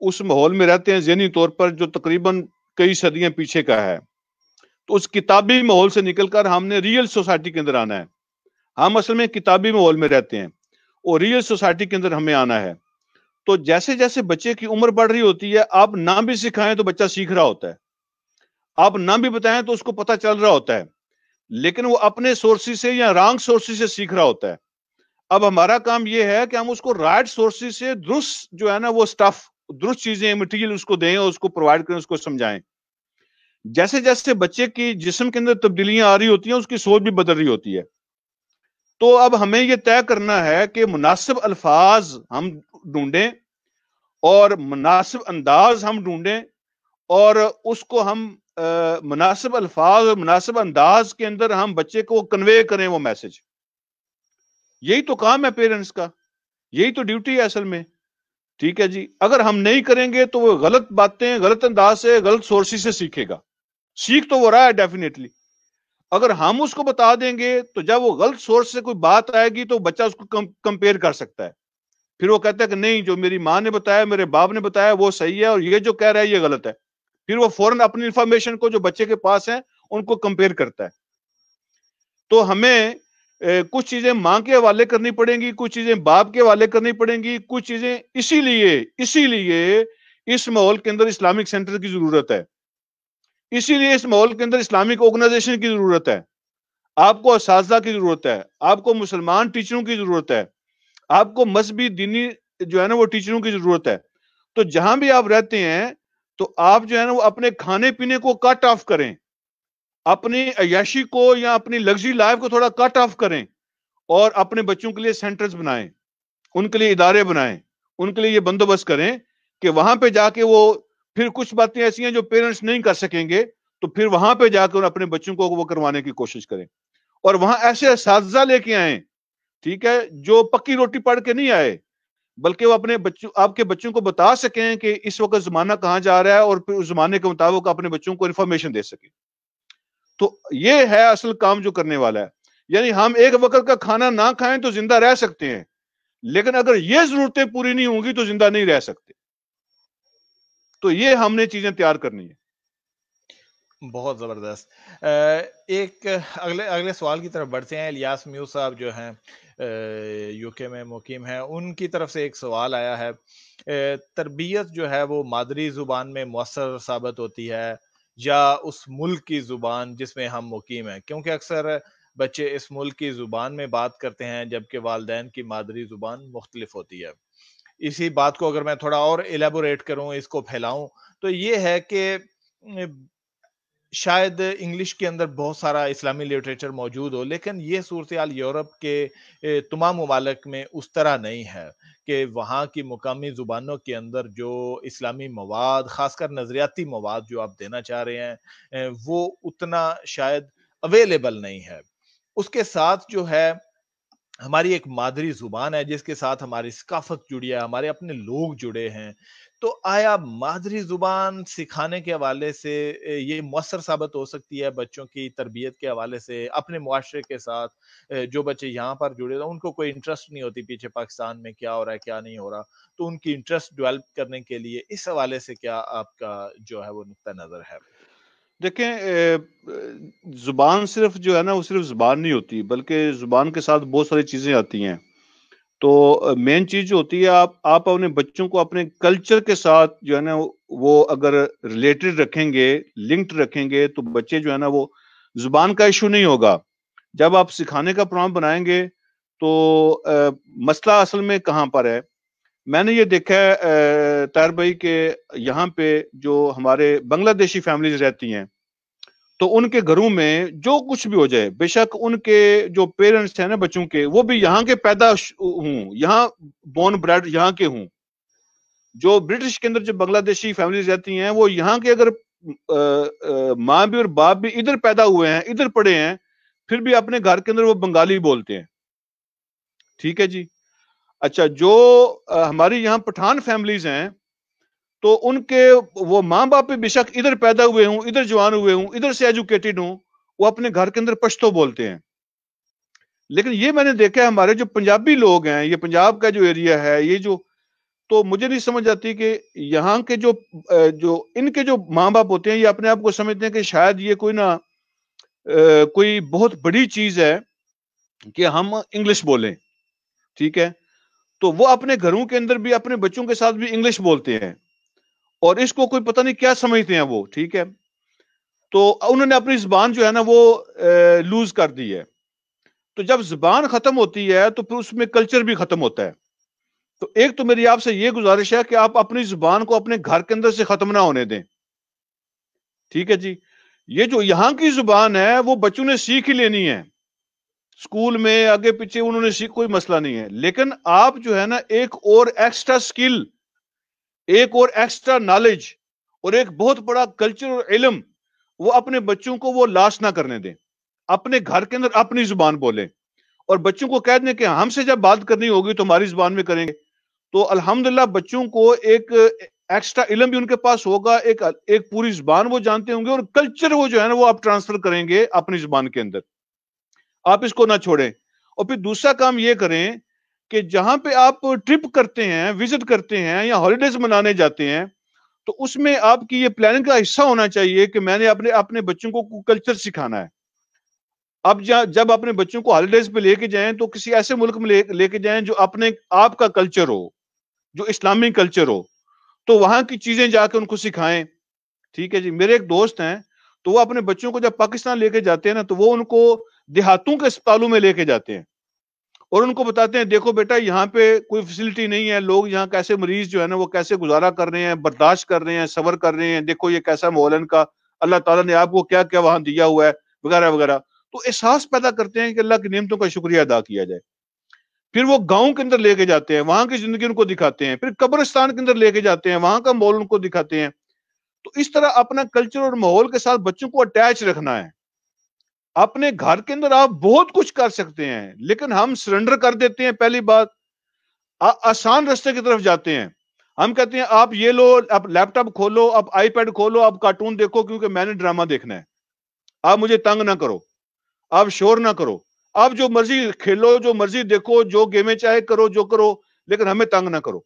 اس ماحول میں رہتے ہیں ذہنی طور پر جو تقریباً کئی صدیاں پیچھے کا ہے. تو اس کتابی ماحول سے نکل کر ہم نے ریئل سوسائٹی کے اندر آنا ہے. ہم اصل میں کتابی ماحول میں رہتے ہیں اور ریئل سوسائٹی کے اندر ہمیں آنا ہے. تو جیسے جیسے بچے کی عمر بڑھ رہی ہوتی ہے، آپ نہ بھی سکھائیں تو بچہ سیکھ رہا ہوتا ہے، آپ نہ بھی بتائیں تو اس کو پتہ چل رہا ہوتا ہے، لیکن وہ اپنے سورسز سے یا رانگ سورسز سے سیکھ رہا ہوتا ہے. اب ہمارا کام یہ ہے کہ ہم اس کو رائٹ سورسز سے درست جو ہے نا وہ سٹف، درست چیزیں، مٹیریل اس کو دیں اور اس کو پرووائڈ کریں، اس کو سمجھائیں. جیسے جیسے بچے کی جسم کے اندر تبدیلیاں آ رہی ہوتی ہیں، اس کی سوچ بھی بدل رہی ہوتی ہے. تو اب ہمیں یہ طے کرنا ہے کہ مناسب الفاظ ہم ڈھونڈیں اور مناسب انداز ہم ڈھونڈیں اور اس کو ہم مناسب الفاظ اور مناسب انداز کے اندر ہم بچے کو کنوے کریں وہ میسج. یہی تو کام ہے پیرنٹس کا، یہی تو ڈیوٹی ہے اصل میں. ٹھیک ہے جی. اگر ہم نہیں کریں گے تو وہ غلط باتیں غلط انداز سے غلط سورسز سے سیکھے گا. سیکھ تو وہ رہا ہے ڈیفینیٹلی. اگر ہم اس کو بتا دیں گے تو جب وہ غلط سورس سے کوئی بات آئے گی تو بچہ اس کو کمپیئر کر سکتا ہے. پھر وہ کہتا ہے کہ نہیں، جو میری ماں نے بتایا، میرے باپ نے بتایا وہ صحیح ہے اور یہ جو کہہ رہا ہے یہ غلط ہے. پھر وہ فوراً اپنی انفارمیشن کو جو بچے کے پاس ہیں ان کو کمپیئر کرتا ہے. تو ہمیں کچھ چیزیں ماں کے حوالے کرنی پڑیں گی، کچھ چیزیں باپ کے حوالے کرنی پڑیں گی، کچھ چیزیں اسی لیے اس ماحول کے اندر اسلامک سینٹر کی ضرورت ہے. اسی لیے اس ماحول کے اندر اسلامک آرگنائزیشن کی ضرورت ہے. آپ کو اساتذہ کی ضرورت ہے، آپ کو مسلمان ٹیچروں کی ضرورت ہے، آپ کو مذہبی دینی جو ہے نا وہ ٹیچروں کی ضرورت ہے. تو جہاں بھی آپ رہتے ہیں تو آپ جو ہے نا وہ اپنے کھانے پینے کو کٹ آف کریں، اپنی عیاشی کو یا اپنی لگژری لائف کو تھوڑا کٹ آف کریں اور اپنے بچوں کے لیے سینٹرز بنائیں، ان کے لیے ادارے بنائیں، ان کے لیے یہ بندوبست کریں کہ وہاں پہ جا کے وہ پھر کچھ باتیں ایسی ہیں جو پیرنٹس نہیں کر سکیں گے تو پھر وہاں پہ جا کر اپنے بچوں کو وہ کروانے کی کوشش کریں اور وہاں ایسے اساتذہ لے کے آئیں. ٹھیک ہے، جو پکی روٹی پڑھ کے نہیں آئے بلکہ وہ اپنے بچوں، آپ کے بچوں کو بتا سکیں کہ اس وقت زمانہ کہاں جا رہا ہے اور پھر اس زمانے کے مطابق اپنے بچوں کو انفارمیشن دے سکیں. تو یہ ہے اصل کام جو کرنے والا ہے. یعنی ہم ایک وقت کا کھانا نہ کھائیں تو زندہ رہ سکتے ہیں، لیکن اگر یہ ضرورتیں پوری نہیں ہوں گی تو زندہ نہیں رہ سکتے. تو یہ ہم نے چیزیں تیار کرنی ہے. بہت زبردست. ایک اگلے سوال کی طرف بڑھتے ہیں. الیاس میو صاحب جو ہیں یو کے میں مقیم ہیں، ان کی طرف سے ایک سوال آیا ہے. تربیت جو ہے وہ مادری زبان میں مؤثر ثابت ہوتی ہے یا اس ملک کی زبان جس میں ہم مقیم ہیں؟ کیونکہ اکثر بچے اس ملک کی زبان میں بات کرتے ہیں جبکہ والدین کی مادری زبان مختلف ہوتی ہے. اسی بات کو اگر میں تھوڑا اور ایلیبوریٹ کروں، اس کو پھیلاؤں، تو یہ ہے کہ شاید انگلش کے اندر بہت سارا اسلامی لٹریچر موجود ہو، لیکن یہ صورتحال یورپ کے تمام ممالک میں اس طرح نہیں ہے کہ وہاں کی مقامی زبانوں کے اندر جو اسلامی مواد، خاص کر نظریاتی مواد جو آپ دینا چاہ رہے ہیں، وہ اتنا شاید اویلیبل نہیں ہے. اس کے ساتھ جو ہے ہماری ایک مادری زبان ہے جس کے ساتھ ہماری ثقافت جڑی ہے، ہمارے اپنے لوگ جڑے ہیں، تو آیا مادری زبان سکھانے کے حوالے سے یہ مؤثر ثابت ہو سکتی ہے بچوں کی تربیت کے حوالے سے اپنے معاشرے کے ساتھ؟ جو بچے یہاں پر جڑے ہوئے ان کو کوئی انٹرسٹ نہیں ہوتی پیچھے پاکستان میں کیا ہو رہا ہے کیا نہیں ہو رہا، تو ان کی انٹرسٹ ڈیولپ کرنے کے لیے اس حوالے سے کیا آپ کا جو ہے وہ نقطہ نظر ہے؟ دیکھیں زبان صرف جو ہے نا وہ صرف زبان نہیں ہوتی، بلکہ زبان کے ساتھ بہت ساری چیزیں آتی ہیں. تو مین چیز جو ہوتی ہے آپ اپنے بچوں کو اپنے کلچر کے ساتھ جو ہے نا وہ اگر ریلیٹڈ رکھیں گے، لنکڈ رکھیں گے، تو بچے جو ہے نا وہ زبان کا ایشو نہیں ہوگا. جب آپ سکھانے کا پروگرام بنائیں گے تو مسئلہ اصل میں کہاں پر ہے؟ میں نے یہ دیکھا ہے طاہر بھائی کہ یہاں پہ جو ہمارے بنگلہ دیشی فیملیز رہتی ہیں تو ان کے گھروں میں جو کچھ بھی ہو جائے، بے شک ان کے جو پیرنٹس ہیں نا بچوں کے، وہ بھی یہاں کے پیدا ہوں، یہاں بورن بریڈ یہاں کے ہوں. جو برٹش کے اندر جو بنگلہ دیشی فیملیز رہتی ہیں وہ یہاں کے اگر ماں بھی اور باپ بھی ادھر پیدا ہوئے ہیں، ادھر پڑے ہیں، پھر بھی اپنے گھر کے اندر وہ بنگالی بولتے ہیں. ٹھیک ہے جی. اچھا، جو ہماری یہاں پٹھان فیملیز ہیں تو ان کے وہ ماں باپ بھی بے شک ادھر پیدا ہوئے ہوں، ادھر جوان ہوئے ہوں، ادھر سے ایجوکیٹڈ ہوں، وہ اپنے گھر کے اندر پشتو بولتے ہیں. لیکن یہ میں نے دیکھا ہے ہمارے جو پنجابی لوگ ہیں، یہ پنجاب کا جو ایریا ہے، یہ جو، تو مجھے نہیں سمجھ آتی کہ یہاں کے جو ان کے جو ماں باپ ہوتے ہیں یہ اپنے آپ کو سمجھتے ہیں کہ شاید یہ کوئی نہ کوئی بہت بڑی چیز ہے کہ ہم انگلش بولیں. ٹھیک ہے. تو وہ اپنے گھروں کے اندر بھی اپنے بچوں کے ساتھ بھی انگلش بولتے ہیں، اور اس کو کوئی پتہ نہیں کیا سمجھتے ہیں وہ. ٹھیک ہے. تو انہوں نے اپنی زبان جو ہے نا وہ لوز کر دی ہے. تو جب زبان ختم ہوتی ہے تو پھر اس میں کلچر بھی ختم ہوتا ہے. تو ایک تو میری آپ سے یہ گزارش ہے کہ آپ اپنی زبان کو اپنے گھر کے اندر سے ختم نہ ہونے دیں. ٹھیک ہے جی. یہ جو یہاں کی زبان ہے وہ بچوں نے سیکھ ہی لینی ہے، اسکول میں آگے پیچھے انہوں نے سیکھ، کوئی مسئلہ نہیں ہے. لیکن آپ جو ہے نا ایک اور ایکسٹرا سکل، ایک اور ایکسٹرا نالج اور ایک بہت بڑا کلچر اور علم وہ اپنے بچوں کو وہ لاس نہ کرنے دیں. اپنے گھر کے اندر اپنی زبان بولیں، اور بچوں کو کہہ دیں کہ ہم سے جب بات کرنی ہوگی تو ہماری زبان میں کریں گے. تو الحمدللہ بچوں کو ایک ایکسٹرا علم بھی ان کے پاس ہوگا، ایک پوری زبان وہ جانتے ہوں گے، اور کلچر وہ جو ہے نا وہ آپ ٹرانسفر کریں گے اپنی زبان کے اندر. آپ اس کو نہ چھوڑیں. اور پھر دوسرا کام یہ کریں کہ جہاں پہ آپ ٹرپ کرتے ہیں، وزٹ کرتے ہیں یا ہالیڈیز منانے جاتے ہیں، تو اس میں آپ کی یہ پلاننگ کا حصہ ہونا چاہیے کہ میں نے اپنے بچوں کو کلچر سکھانا ہے. اب جب اپنے بچوں کو ہالیڈیز پہ لے کے جائیں تو کسی ایسے ملک میں لے کے جائیں جو اپنے آپ کا کلچر ہو، جو اسلامی کلچر ہو، تو وہاں کی چیزیں جا کے ان کو سکھائیں. ٹھیک ہے جی. میرے ایک دوست ہیں تو وہ اپنے بچوں کو جب پاکستان لے کے جاتے ہیں نا تو وہ ان کو دیہاتوں کے اسپتالوں میں لے کے جاتے ہیں اور ان کو بتاتے ہیں دیکھو بیٹا یہاں پہ کوئی فیسلٹی نہیں ہے، لوگ یہاں کیسے مریض جو ہے نا وہ کیسے گزارا کر رہے ہیں، برداشت کر رہے ہیں، صبر کر رہے ہیں، دیکھو یہ کیسا ماحول ان کا، اللہ تعالیٰ نے آپ کو کیا کیا وہاں دیا ہوا ہے، وغیرہ وغیرہ. تو احساس پیدا کرتے ہیں کہ اللہ کی نعمتوں کا شکریہ ادا کیا جائے. پھر وہ گاؤں کے اندر لے کے جاتے ہیں، وہاں کی زندگی ان کو دکھاتے ہیں. پھر قبرستان کے اندر لے کے جاتے ہیں، وہاں کا ماحول ان کو دکھاتے ہیں. تو اس طرح اپنا کلچر اور ماحول کے ساتھ بچوں کو اٹیچ رکھنا ہے. اپنے گھر کے اندر آپ بہت کچھ کر سکتے ہیں، لیکن ہم سرنڈر کر دیتے ہیں. پہلی بات، آسان رستے کی طرف جاتے ہیں. ہم کہتے ہیں آپ یہ لو، آپ لیپ ٹاپ کھولو، آپ آئی پیڈ کھولو، آپ کارٹون دیکھو کیونکہ میں نے ڈرامہ دیکھنا ہے، آپ مجھے تنگ نہ کرو، آپ شور نہ کرو، آپ جو مرضی کھیلو، جو مرضی دیکھو، جو گیمیں چاہے کرو، جو کرو، لیکن ہمیں تنگ نہ کرو.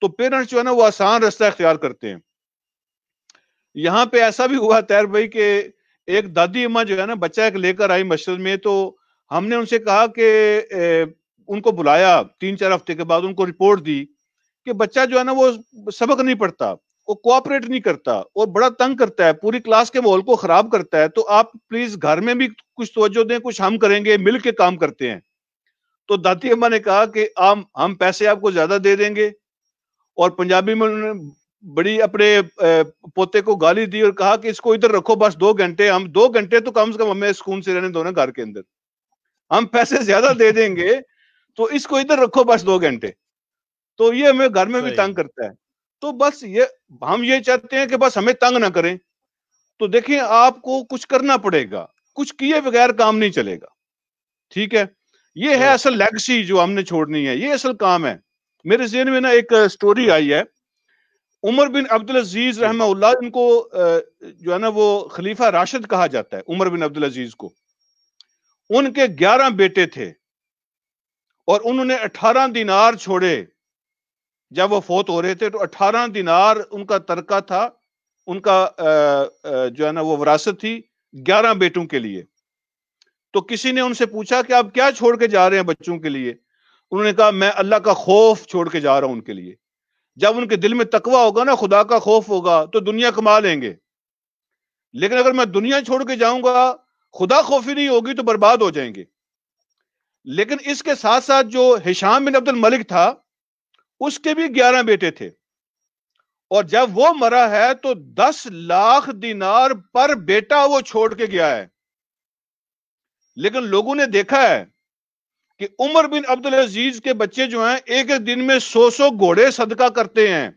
تو پیرنٹس جو ہے نا وہ آسان رستہ اختیار کرتے ہیں. یہاں پہ ایسا بھی ہوا طاہر بھائی کہ ایک دادی اماں جو ہے نا بچہ ایک لے کر آئی مسجد میں، تو ہم نے ان سے کہا کہ ان کو بلایا 3-4 ہفتے کے بعد، ان کو رپورٹ دی کہ بچہ جو ہے نا وہ سبق نہیں پڑھتا، وہ کوآپریٹ نہیں کرتا اور بڑا تنگ کرتا ہے، پوری کلاس کے ماحول کو خراب کرتا ہے. تو آپ پلیز گھر میں بھی کچھ توجہ دیں، کچھ ہم کریں گے، مل کے کام کرتے ہیں. تو دادی اماں نے کہا کہ ہم پیسے آپ کو زیادہ دے دیں گے، اور پنجابی میں انہوں نے بڑی اپنے پوتے کو گالی دی اور کہا کہ اس کو ادھر رکھو بس 2 گھنٹے، ہم 2 گھنٹے تو کم سے کم ہمیں سکون سے رہنے دو نا گھر کے اندر، ہم پیسے زیادہ دے دیں گے تو اس کو ادھر رکھو بس 2 گھنٹے. تو یہ ہمیں گھر میں بھی صحیح. تنگ کرتا ہے. تو بس ہم یہ چاہتے ہیں کہ بس ہمیں تنگ نہ کریں. تو دیکھیں آپ کو کچھ کرنا پڑے گا، کچھ کیے بغیر کام نہیں چلے گا. ٹھیک ہے. یہ ہے اصل لیگسی جو ہم نے چھوڑنی ہے، یہ اصل کام ہے۔ میرے ذہن میں نا ایک سٹوری آئی ہے، عمر بن عبدالعزیز رحمہ اللہ، ان کو جو ہے نا وہ خلیفہ راشد کہا جاتا ہے، عمر بن عبدالعزیز کو۔ ان کے 11 بیٹے تھے اور انہوں نے 18 دینار چھوڑے جب وہ فوت ہو رہے تھے، تو 18 دینار ان کا ترکہ تھا، ان کا جو ہے نا وہ وراثت تھی 11 بیٹوں کے لیے۔ تو کسی نے ان سے پوچھا کہ آپ کیا چھوڑ کے جا رہے ہیں بچوں کے لیے؟ انہوں نے کہا میں اللہ کا خوف چھوڑ کے جا رہا ہوں ان کے لیے۔ جب ان کے دل میں تقویٰ ہوگا نا، خدا کا خوف ہوگا، تو دنیا کما لیں گے، لیکن اگر میں دنیا چھوڑ کے جاؤں گا، خدا خوفی نہیں ہوگی، تو برباد ہو جائیں گے۔ لیکن اس کے ساتھ ساتھ جو ہشام بن عبد الملک تھا، اس کے بھی 11 بیٹے تھے، اور جب وہ مرا ہے تو 10 لاکھ دینار پر بیٹا وہ چھوڑ کے گیا ہے۔ لیکن لوگوں نے دیکھا ہے کہ عمر بن عبدالعزیز کے بچے جو ہیں ایک ایک دن میں 100 گھوڑے صدقہ کرتے ہیں،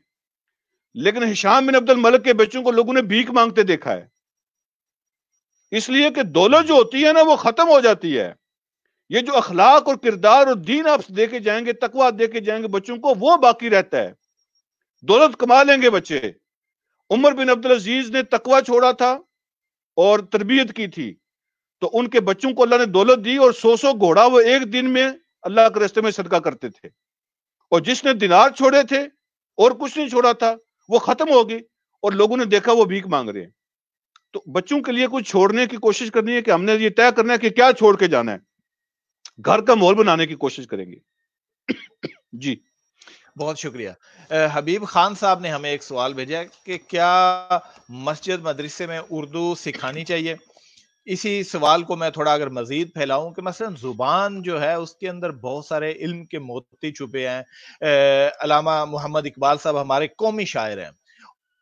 لیکن ہشام بن عبد الملک کے بچوں کو لوگوں نے بھیک مانگتے دیکھا ہے۔ اس لیے کہ دولت جو ہوتی ہے نا وہ ختم ہو جاتی ہے، یہ جو اخلاق اور کردار اور دین آپ دے کے جائیں گے، تقویٰ دے کے جائیں گے بچوں کو، وہ باقی رہتا ہے۔ دولت کما لیں گے بچے۔ عمر بن عبدالعزیز نے تقویٰ چھوڑا تھا اور تربیت کی تھی، تو ان کے بچوں کو اللہ نے دولت دی، اور 100 گھوڑا وہ ایک دن میں اللہ کے راستے میں صدقہ کرتے تھے۔ اور جس نے دینار چھوڑے تھے اور کچھ نہیں چھوڑا تھا، وہ ختم ہو گئی، اور لوگوں نے دیکھا وہ بھیک مانگ رہے ہیں۔ تو بچوں کے لیے کچھ چھوڑنے کی کوشش کرنی ہے کہ ہم نے یہ طے کرنا ہے کہ کیا چھوڑ کے جانا ہے، گھر کا ماحول بنانے کی کوشش کریں گے۔ جی بہت شکریہ۔ حبیب خان صاحب نے ہمیں ایک سوال بھیجا کہ کیا مسجد مدرسے میں اردو سکھانی چاہیے؟ اسی سوال کو میں تھوڑا اگر مزید پھیلاؤں کہ مثلا زبان جو ہے اس کے اندر بہت سارے علم کے موتی چھپے ہیں۔ علامہ محمد اقبال صاحب ہمارے قومی شاعر ہیں،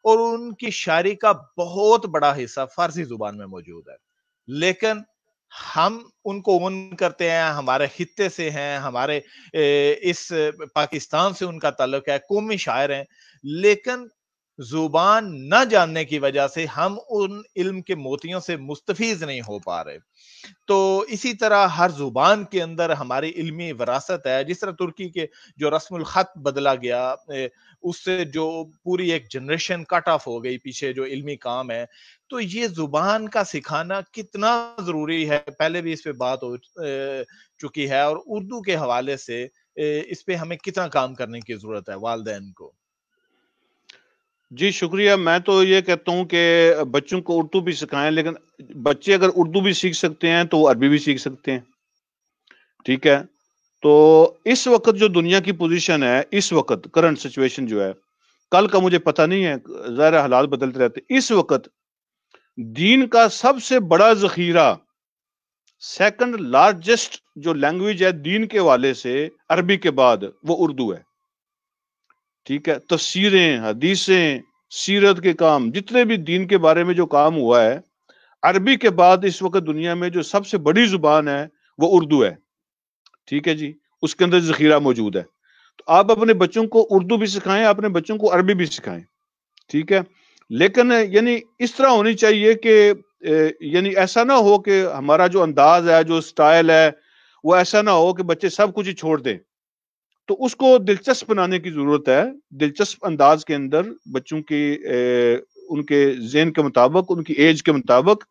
اور ان کی شاعری کا بہت بڑا حصہ فارسی زبان میں موجود ہے، لیکن ہم ان کو کرتے ہیں، ہمارے خطے سے ہیں، ہمارے اس پاکستان سے ان کا تعلق ہے، قومی شاعر ہیں، لیکن زبان نہ جاننے کی وجہ سے ہم ان علم کے موتیوں سے مستفیض نہیں ہو پا رہے۔ تو اسی طرح ہر زبان کے اندر ہماری علمی وراثت ہے، جس طرح ترکی کے جو رسم الخط بدلا گیا، اس سے جو پوری ایک جنریشن کٹ آف ہو گئی پیچھے جو علمی کام ہے، تو یہ زبان کا سکھانا کتنا ضروری ہے، پہلے بھی اس پہ بات ہو چکی ہے، اور اردو کے حوالے سے اس پہ ہمیں کتنا کام کرنے کی ضرورت ہے والدین کو؟ جی شکریہ۔ میں تو یہ کہتا ہوں کہ بچوں کو اردو بھی سکھائیں، لیکن بچے اگر اردو بھی سیکھ سکتے ہیں تو وہ عربی بھی سیکھ سکتے ہیں، ٹھیک ہے؟ تو اس وقت جو دنیا کی پوزیشن ہے، اس وقت کرنٹ سچویشن جو ہے، کل کا مجھے پتہ نہیں ہے، ظاہر حالات بدلتے رہتے، اس وقت دین کا سب سے بڑا ذخیرہ، سیکنڈ لارجسٹ جو لینگویج ہے دین کے حوالے سے عربی کے بعد، وہ اردو ہے، ٹھیک ہے؟ تفسیریں، حدیثیں، سیرت کے کام، جتنے بھی دین کے بارے میں جو کام ہوا ہے، عربی کے بعد اس وقت دنیا میں جو سب سے بڑی زبان ہے وہ اردو ہے، ٹھیک ہے جی؟ اس کے اندر ذخیرہ موجود ہے۔ تو آپ اپنے بچوں کو اردو بھی سکھائیں، اپنے بچوں کو عربی بھی سکھائیں، ٹھیک ہے؟ لیکن یعنی اس طرح ہونی چاہیے کہ یعنی ایسا نہ ہو کہ ہمارا جو انداز ہے، جو سٹائل ہے، وہ ایسا نہ ہو کہ بچے سب کچھ ہی چھوڑ دیں۔ تو اس کو دلچسپ بنانے کی ضرورت ہے، دلچسپ انداز کے اندر بچوں کی ان کے ذہن کے مطابق، ان کی ایج کے مطابق،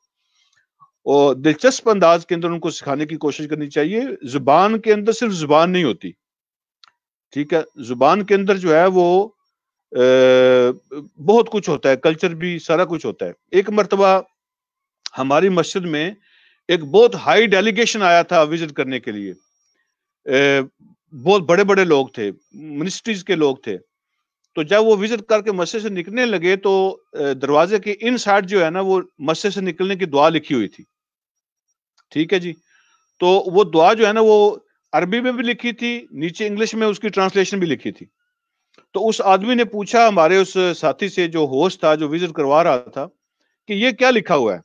اور دلچسپ انداز کے اندر ان کو سکھانے کی کوشش کرنی چاہیے۔ زبان کے اندر صرف زبان نہیں ہوتی، ٹھیک ہے؟ زبان کے اندر جو ہے وہ بہت کچھ ہوتا ہے، کلچر بھی سارا کچھ ہوتا ہے۔ ایک مرتبہ ہماری مسجد میں ایک بہت ہائی ڈیلیگیشن آیا تھا وزٹ کرنے کے لیے، بہت بڑے بڑے لوگ تھے، منسٹریز کے لوگ تھے۔ تو جب وہ وزٹ کر کے مسجد سے نکلنے لگے تو دروازے کے ان سائڈ جو ہے نا وہ مسجد سے نکلنے کی دعا لکھی ہوئی تھی، ٹھیک ہے جی؟ تو وہ دعا جو ہے نا وہ عربی میں بھی لکھی تھی، نیچے انگلش میں اس کی ٹرانسلیشن بھی لکھی تھی۔ تو اس آدمی نے پوچھا ہمارے اس ساتھی سے جو ہوسٹ تھا، جو وزٹ کروا رہا تھا، کہ یہ کیا لکھا ہوا ہے؟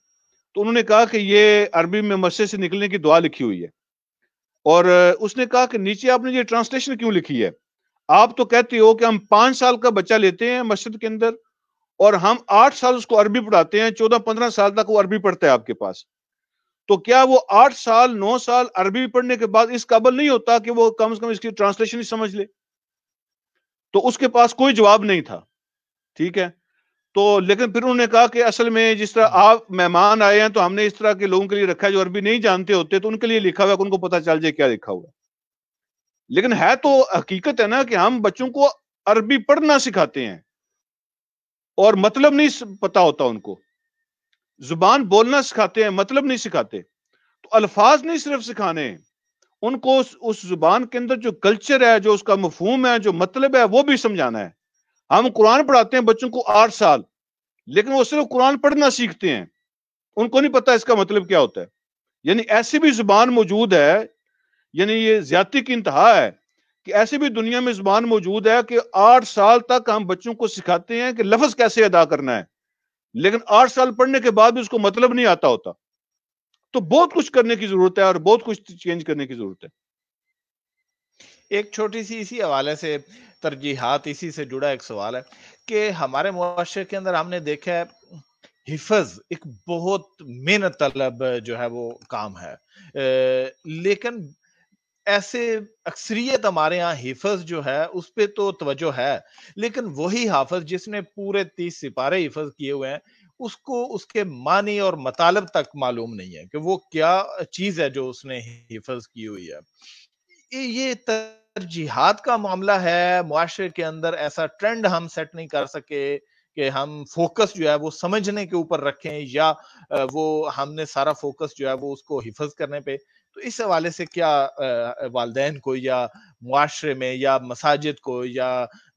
تو انہوں نے کہا کہ یہ عربی میں مسجد سے نکلنے کی دعا لکھی ہوئی ہے۔ اور اس نے کہا کہ نیچے آپ نے یہ ٹرانسلیشن کیوں لکھی ہے؟ آپ تو کہتے ہو کہ ہم 5 سال کا بچہ لیتے ہیں مسجد کے اندر، اور ہم 8 سال اس کو عربی پڑھاتے ہیں، 14-15 سال تک وہ عربی پڑھتا ہے آپ کے پاس۔ تو کیا وہ 8 سال 9 سال عربی پڑھنے کے بعد اس قابل نہیں ہوتا کہ وہ کم از کم اس کی ٹرانسلیشن ہی سمجھ لے؟ تو اس کے پاس کوئی جواب نہیں تھا. ٹھیک ہے. تو لیکن پھر انہوں نے کہا کہ اصل میں جس طرح آپ مہمان آئے ہیں تو ہم نے اس طرح کے لوگوں کے لیے رکھا ہے جو عربی نہیں جانتے ہوتے، تو ان کے لیے لکھا ہوا ہے کہ ان کو پتہ چل جائے کیا لکھا ہوا ہے. لیکن ہے تو حقیقت ہے نا کہ ہم بچوں کو عربی پڑھنا سکھاتے ہیں اور مطلب نہیں پتا ہوتا، ان کو زبان بولنا سکھاتے ہیں، مطلب نہیں سکھاتے. تو الفاظ نہیں صرف سکھانے ہیں، ان کو اس زبان کے اندر جو کلچر ہے، جو اس کا مفہوم ہے، جو مطلب ہے، وہ بھی سمجھانا ہے. ہم قرآن پڑھاتے ہیں بچوں کو 8 سال، لیکن وہ صرف قرآن پڑھنا سیکھتے ہیں، ان کو نہیں پتا اس کا مطلب کیا ہوتا ہے. یعنی ایسی بھی زبان موجود ہے، یعنی یہ زیادتی کی انتہا ہے کہ ایسی بھی دنیا میں زبان موجود ہے کہ 8 سال تک ہم بچوں کو سکھاتے ہیں کہ لفظ کیسے ادا کرنا ہے، لیکن 8 سال پڑھنے کے بعد بھی اس کو مطلب نہیں آتا ہوتا. تو بہت کچھ کرنے کی ضرورت ہے اور بہت کچھ چینج کرنے کی ضرورت ہے. ایک چھوٹی سی اسی حوالے سے ترجیحات، اسی سے جڑا ایک سوال ہے کہ ہمارے معاشرے کے اندر ہم نے دیکھا ہے حفظ ایک بہت محنت طلب جو ہے وہ کام ہے، لیکن ایسے اکثریت ہمارے ہاں حفظ جو ہے اس پہ تو توجہ ہے، لیکن وہی حافظ جس نے پورے 30 سپارے حفظ کیے ہوئے ہیں، اس کو اس کے معنی اور مطالب تک معلوم نہیں ہے کہ وہ کیا چیز ہے جو اس نے حفظ کی ہوئی ہے. یہ ترجیحات کا معاملہ ہے معاشرے کے اندر، ایسا ٹرینڈ ہم سیٹ نہیں کر سکے کہ ہم فوکس جو ہے وہ سمجھنے کے اوپر رکھیں، یا وہ ہم نے سارا فوکس جو ہے وہ اس کو حفظ کرنے پہ. تو اس حوالے سے کیا والدین کو یا معاشرے میں یا مساجد کو یا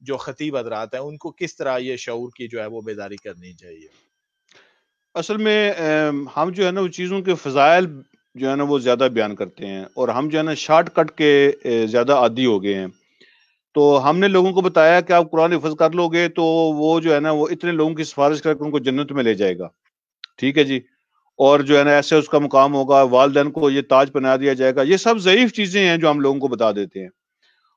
جو خطیب حضرات ہیں ان کو کس طرح یہ شعور کی جو ہے وہ بیداری کرنی چاہیے؟ اصل میں ہم جو ہے نا وہ چیزوں کے فضائل جو ہے نا وہ زیادہ بیان کرتے ہیں، اور ہم جو ہے نا شارٹ کٹ کے زیادہ عادی ہو گئے ہیں. تو ہم نے لوگوں کو بتایا کہ آپ قرآن حفظ کر لو گے تو وہ جو ہے نا وہ اتنے لوگوں کی سفارش کر کے ان کو جنت میں لے جائے گا. ٹھیک ہے جی. اور جو ہے نا ایسے اس کا مقام ہوگا، والدین کو یہ تاج پہنا دیا جائے گا. یہ سب ضعیف چیزیں ہیں جو ہم لوگوں کو بتا دیتے ہیں،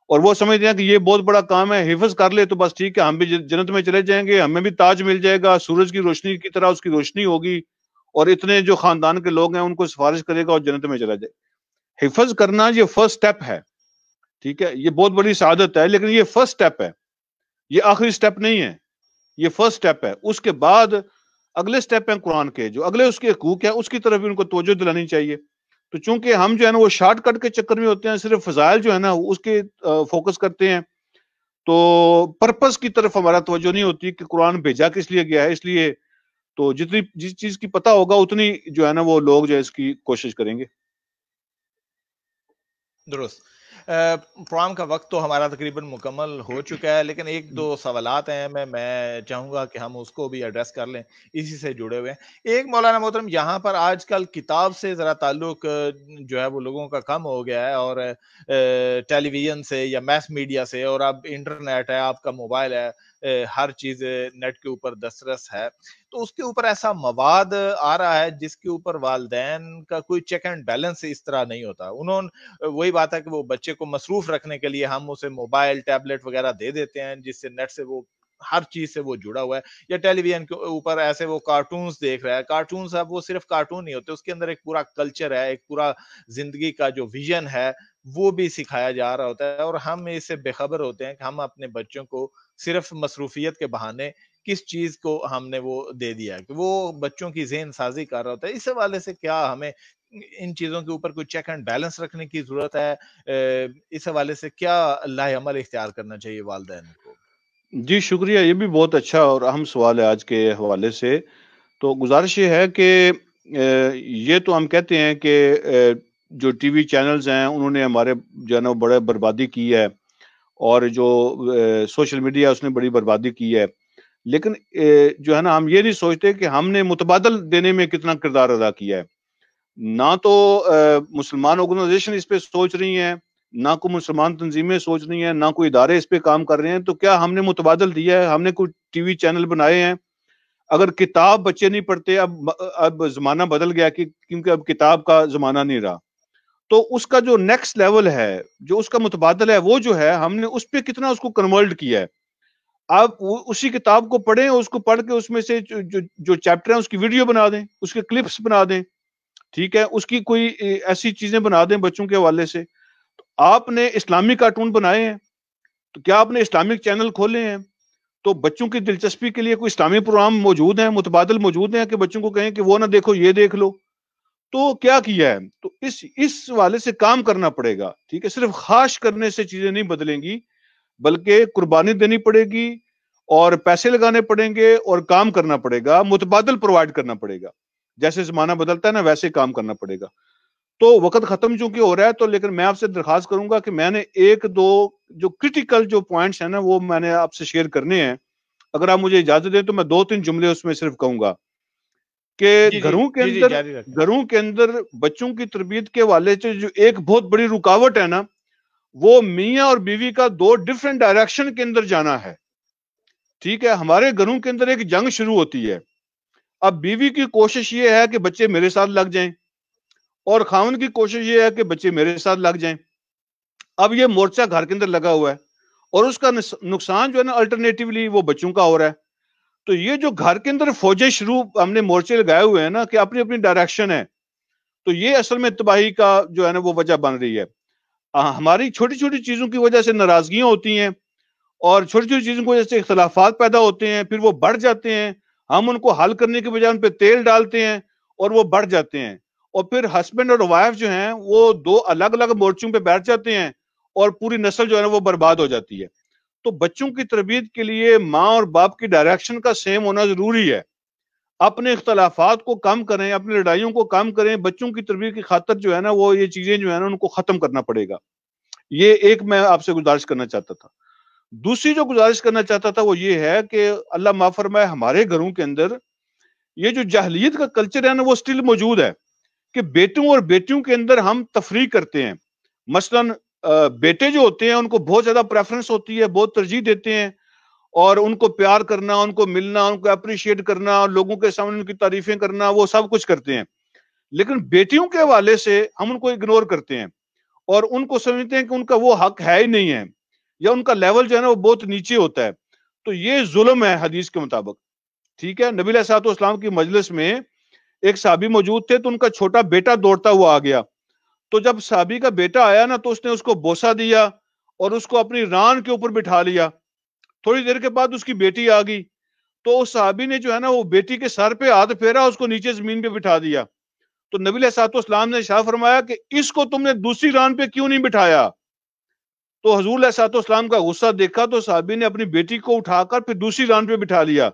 اور وہ سمجھتے ہیں کہ یہ بہت بڑا کام ہے، حفظ کر لے تو بس ٹھیک ہے، ہم بھی جنت میں چلے جائیں گے، ہمیں بھی تاج مل جائے گا، سورج کی روشنی کی طرح اس کی روشنی ہوگی، اور اتنے جو خاندان کے لوگ ہیں ان کو سفارش کرے گا اور جنت میں چلا جائے. حفظ کرنا یہ فرسٹ سٹیپ ہے. ٹھیک ہے، یہ بہت بڑی سعادت ہے، لیکن یہ فرسٹ سٹیپ ہے، یہ آخری سٹیپ نہیں ہے، یہ فرسٹ سٹیپ ہے. اس کے بعد اگلے سٹیپ ہیں قرآن کے، جو اگلے اس کے حقوق ہیں اس کی طرف بھی ان کو توجہ دلانی چاہیے. تو چونکہ ہم جو ہے نا وہ شارٹ کٹ کے چکر میں ہوتے ہیں، صرف فضائل جو ہے نا اس کے فوکس کرتے ہیں، تو پرپس کی طرف ہمارا توجہ نہیں ہوتی کہ قرآن بھیجا کس لیے گیا ہے. اس لیے تو جتنی جس چیز کی پتہ ہوگا اتنی جو ہے نا وہ لوگ جو ہے اس کی کوشش کریں گے. درست. پروگرام کا وقت تو ہمارا تقریباً مکمل ہو چکا ہے، لیکن ایک دو سوالات ہیں میں چاہوں گا کہ ہم اس کو بھی ایڈریس کر لیں، اسی سے جڑے ہوئے ہیں. ایک مولانا محترم، یہاں پر آج کل کتاب سے ذرا تعلق جو ہے وہ لوگوں کا کم ہو گیا ہے، اور ٹیلی ویژن سے یا میس میڈیا سے، اور اب انٹرنیٹ ہے، آپ کا موبائل ہے، ہر چیز نیٹ کے اوپر دسترس ہے. تو اس کے اوپر ایسا مواد آ رہا ہے جس کے اوپر والدین کا کوئی چیک اینڈ بیلنس اس طرح نہیں ہوتا. وہی بات ہے کہ وہ بچے کو مصروف رکھنے کے لیے ہم اسے موبائل ٹیبلٹ وغیرہ دے دیتے ہیں، جس سے نیٹ سے وہ ہر چیز سے وہ جڑا ہوا ہے. یا ٹیلی ویژن کے اوپر ایسے وہ کارٹونز دیکھ رہا ہے. کارٹونز اب وہ صرف کارٹون نہیں ہوتے، اس کے اندر ایک پورا کلچر ہے، ایک پورا زندگی کا جو ویژن ہے وہ بھی سکھایا جا رہا ہوتا ہے، اور ہم اس سے بے خبر ہوتے ہیں کہ ہم اپنے بچوں کو صرف مصروفیت کے بہانے کس چیز کو ہم نے وہ دے دیا ہے کہ وہ بچوں کی ذہن سازی کر رہا ہوتا ہے. اس حوالے سے کیا ہمیں ان چیزوں کے اوپر کوئی چیک اینڈ بیلنس رکھنے کی ضرورت ہے؟ اس حوالے سے کیا لاہ عمل اختیار کرنا چاہیے والدین کو؟ جی شکریہ، یہ بھی بہت اچھا اور اہم سوال ہے آج کے حوالے سے. تو گزارش یہ ہے کہ یہ تو ہم کہتے ہیں کہ جو ٹی وی چینلز ہیں انہوں نے ہمارے جو ہے نا بڑے بربادی کی ہے، اور جو سوشل میڈیا اس نے بڑی بربادی کی ہے. لیکن جو ہے نا ہم یہ نہیں سوچتے کہ ہم نے متبادل دینے میں کتنا کردار ادا کیا ہے. نہ تو مسلمان آرگنائزیشن اس پہ سوچ رہی ہیں، نہ کوئی مسلمان تنظیمیں سوچ رہی ہیں، نہ کوئی ادارے اس پہ کام کر رہے ہیں. تو کیا ہم نے متبادل دیا ہے؟ ہم نے کوئی ٹی وی چینل بنائے ہیں؟ اگر کتاب بچے نہیں پڑھتے، اب زمانہ بدل گیا کیونکہ اب کتاب کا زمانہ نہیں رہا، تو اس کا جو نیکسٹ لیول ہے، جو اس کا متبادل ہے، وہ جو ہے ہم نے اس پہ کتنا اس کو کنورٹ کیا ہے. آپ اسی کتاب کو پڑھیں، اس کو پڑھ کے اس میں سے جو چیپٹر ہیں اس کی ویڈیو بنا دیں، اس کے کلپس بنا دیں. ٹھیک ہے، اس کی کوئی ایسی چیزیں بنا دیں بچوں کے حوالے سے. آپ نے اسلامی کارٹون بنائے ہیں تو کیا آپ نے اسلامک چینل کھولے ہیں تو بچوں کی دلچسپی کے لیے کوئی اسلامی پروگرام موجود ہیں، متبادل موجود ہیں کہ بچوں کو کہیں کہ وہ نہ دیکھو یہ دیکھ لو؟ تو کیا کیا ہے؟ تو اس والے سے کام کرنا پڑے گا. ٹھیک ہے، صرف خواہش کرنے سے چیزیں نہیں بدلیں گی، بلکہ قربانی دینی پڑے گی اور پیسے لگانے پڑیں گے اور کام کرنا پڑے گا، متبادل پرووائڈ کرنا پڑے گا. جیسے زمانہ بدلتا ہے نا ویسے کام کرنا پڑے گا. تو وقت ختم چونکہ ہو رہا ہے تو لیکن میں آپ سے درخواست کروں گا کہ میں نے ایک دو جو کرٹیکل جو پوائنٹس ہیں نا وہ میں نے آپ سے شیئر کرنے ہیں. اگر آپ مجھے اجازت دیں تو میں 2-3 جملے اس میں صرف کہوں گا کہ جی جی گھروں کے جی جی اندر جاری رکھیں. گھروں کے اندر بچوں کی تربیت کے حوالے سے جو ایک بہت بڑی رکاوٹ ہے نا، وہ میاں اور بیوی کا 2 ڈفرنٹ ڈائریکشن کے اندر جانا ہے. ٹھیک ہے، ہمارے گھروں کے اندر ایک جنگ شروع ہوتی ہے. اب بیوی کی کوشش یہ ہے کہ بچے میرے ساتھ لگ جائیں اور خاوند کی کوشش یہ ہے کہ بچے میرے ساتھ لگ جائیں. اب یہ مورچہ گھر کے اندر لگا ہوا ہے اور اس کا نقصان جو ہے نا الٹرنیٹیولی وہ بچوں کا ہو رہا ہے. تو یہ جو گھر کے اندر فوجیں شروع ہم نے مورچے لگائے ہوئے ہیں نا کہ اپنی اپنی ڈائریکشن ہے، تو یہ اصل میں تباہی کا جو ہے نا وہ وجہ بن رہی ہے. ہماری چھوٹی چھوٹی چیزوں کی وجہ سے ناراضگیاں ہوتی ہیں اور چھوٹی چھوٹی چیزوں کی وجہ سے اختلافات پیدا ہوتے ہیں، پھر وہ بڑھ جاتے ہیں. ہم ان کو حل کرنے کے بجائے ان پہ تیل ڈالتے ہیں اور وہ بڑھ جاتے ہیں. اور پھر ہسبینڈ اور وائف جو ہیں وہ 2 الگ الگ مورچوں پہ بیٹھ جاتے ہیں اور پوری نسل جو ہے نا وہ برباد ہو جاتی ہے. تو بچوں کی تربیت کے لیے ماں اور باپ کی ڈائریکشن کا سیم ہونا ضروری ہے. اپنے اختلافات کو کم کریں، اپنی لڑائیوں کو کم کریں. بچوں کی تربیت کی خاطر جو ہے نا وہ یہ چیزیں جو ہے نا ان کو ختم کرنا پڑے گا. یہ ایک میں آپ سے گزارش کرنا چاہتا تھا. دوسری جو گزارش کرنا چاہتا تھا وہ یہ ہے کہ اللہ معاف فرمائے ہمارے گھروں کے اندر یہ جو جاہلیت کا کلچر ہے نا وہ سٹل موجود ہے کہ بیٹوں اور بیٹیوں کے اندر ہم تفریق کرتے ہیں. مثلاً بیٹے جو ہوتے ہیں ان کو بہت زیادہ پریفرنس ہوتی ہے، بہت ترجیح دیتے ہیں اور ان کو پیار کرنا، ان کو ملنا، ان کو اپریشیٹ کرنا، لوگوں کے سامنے ان کی تعریفیں کرنا، وہ سب کچھ کرتے ہیں. لیکن بیٹیوں کے حوالے سے ہم ان کو اگنور کرتے ہیں اور ان کو سمجھتے ہیں کہ ان کا وہ حق ہے ہی نہیں ہے یا ان کا لیول جو ہے نا وہ بہت نیچے ہوتا ہے. تو یہ ظلم ہے حدیث کے مطابق. ٹھیک ہے، نبی علیہ الصلوۃ والسلام کی مجلس میں ایک صحابی موجود تھے تو ان کا چھوٹا بیٹا دوڑتا ہوا آ گیا. تو جب صحابی کا بیٹا آیا نا تو اس نے اس کو بوسہ دیا اور اس کو اپنی ران کے اوپر بٹھا لیا. تھوڑی دیر کے بعد اس کی بیٹی آ گئی تو اس صحابی نے جو ہے نا وہ بیٹی کے سر پہ ہاتھ پھیرا، اس کو نیچے زمین پہ بٹھا دیا. تو نبی علیہ الصلوۃ والسلام نے ارشاد فرمایا کہ اس کو تم نے دوسری ران پہ کیوں نہیں بٹھایا؟ تو حضور علیہ الصلوۃ والسلام کا غصہ دیکھا تو صحابی نے اپنی بیٹی کو اٹھا کر پھر دوسری ران پہ بٹھا لیا.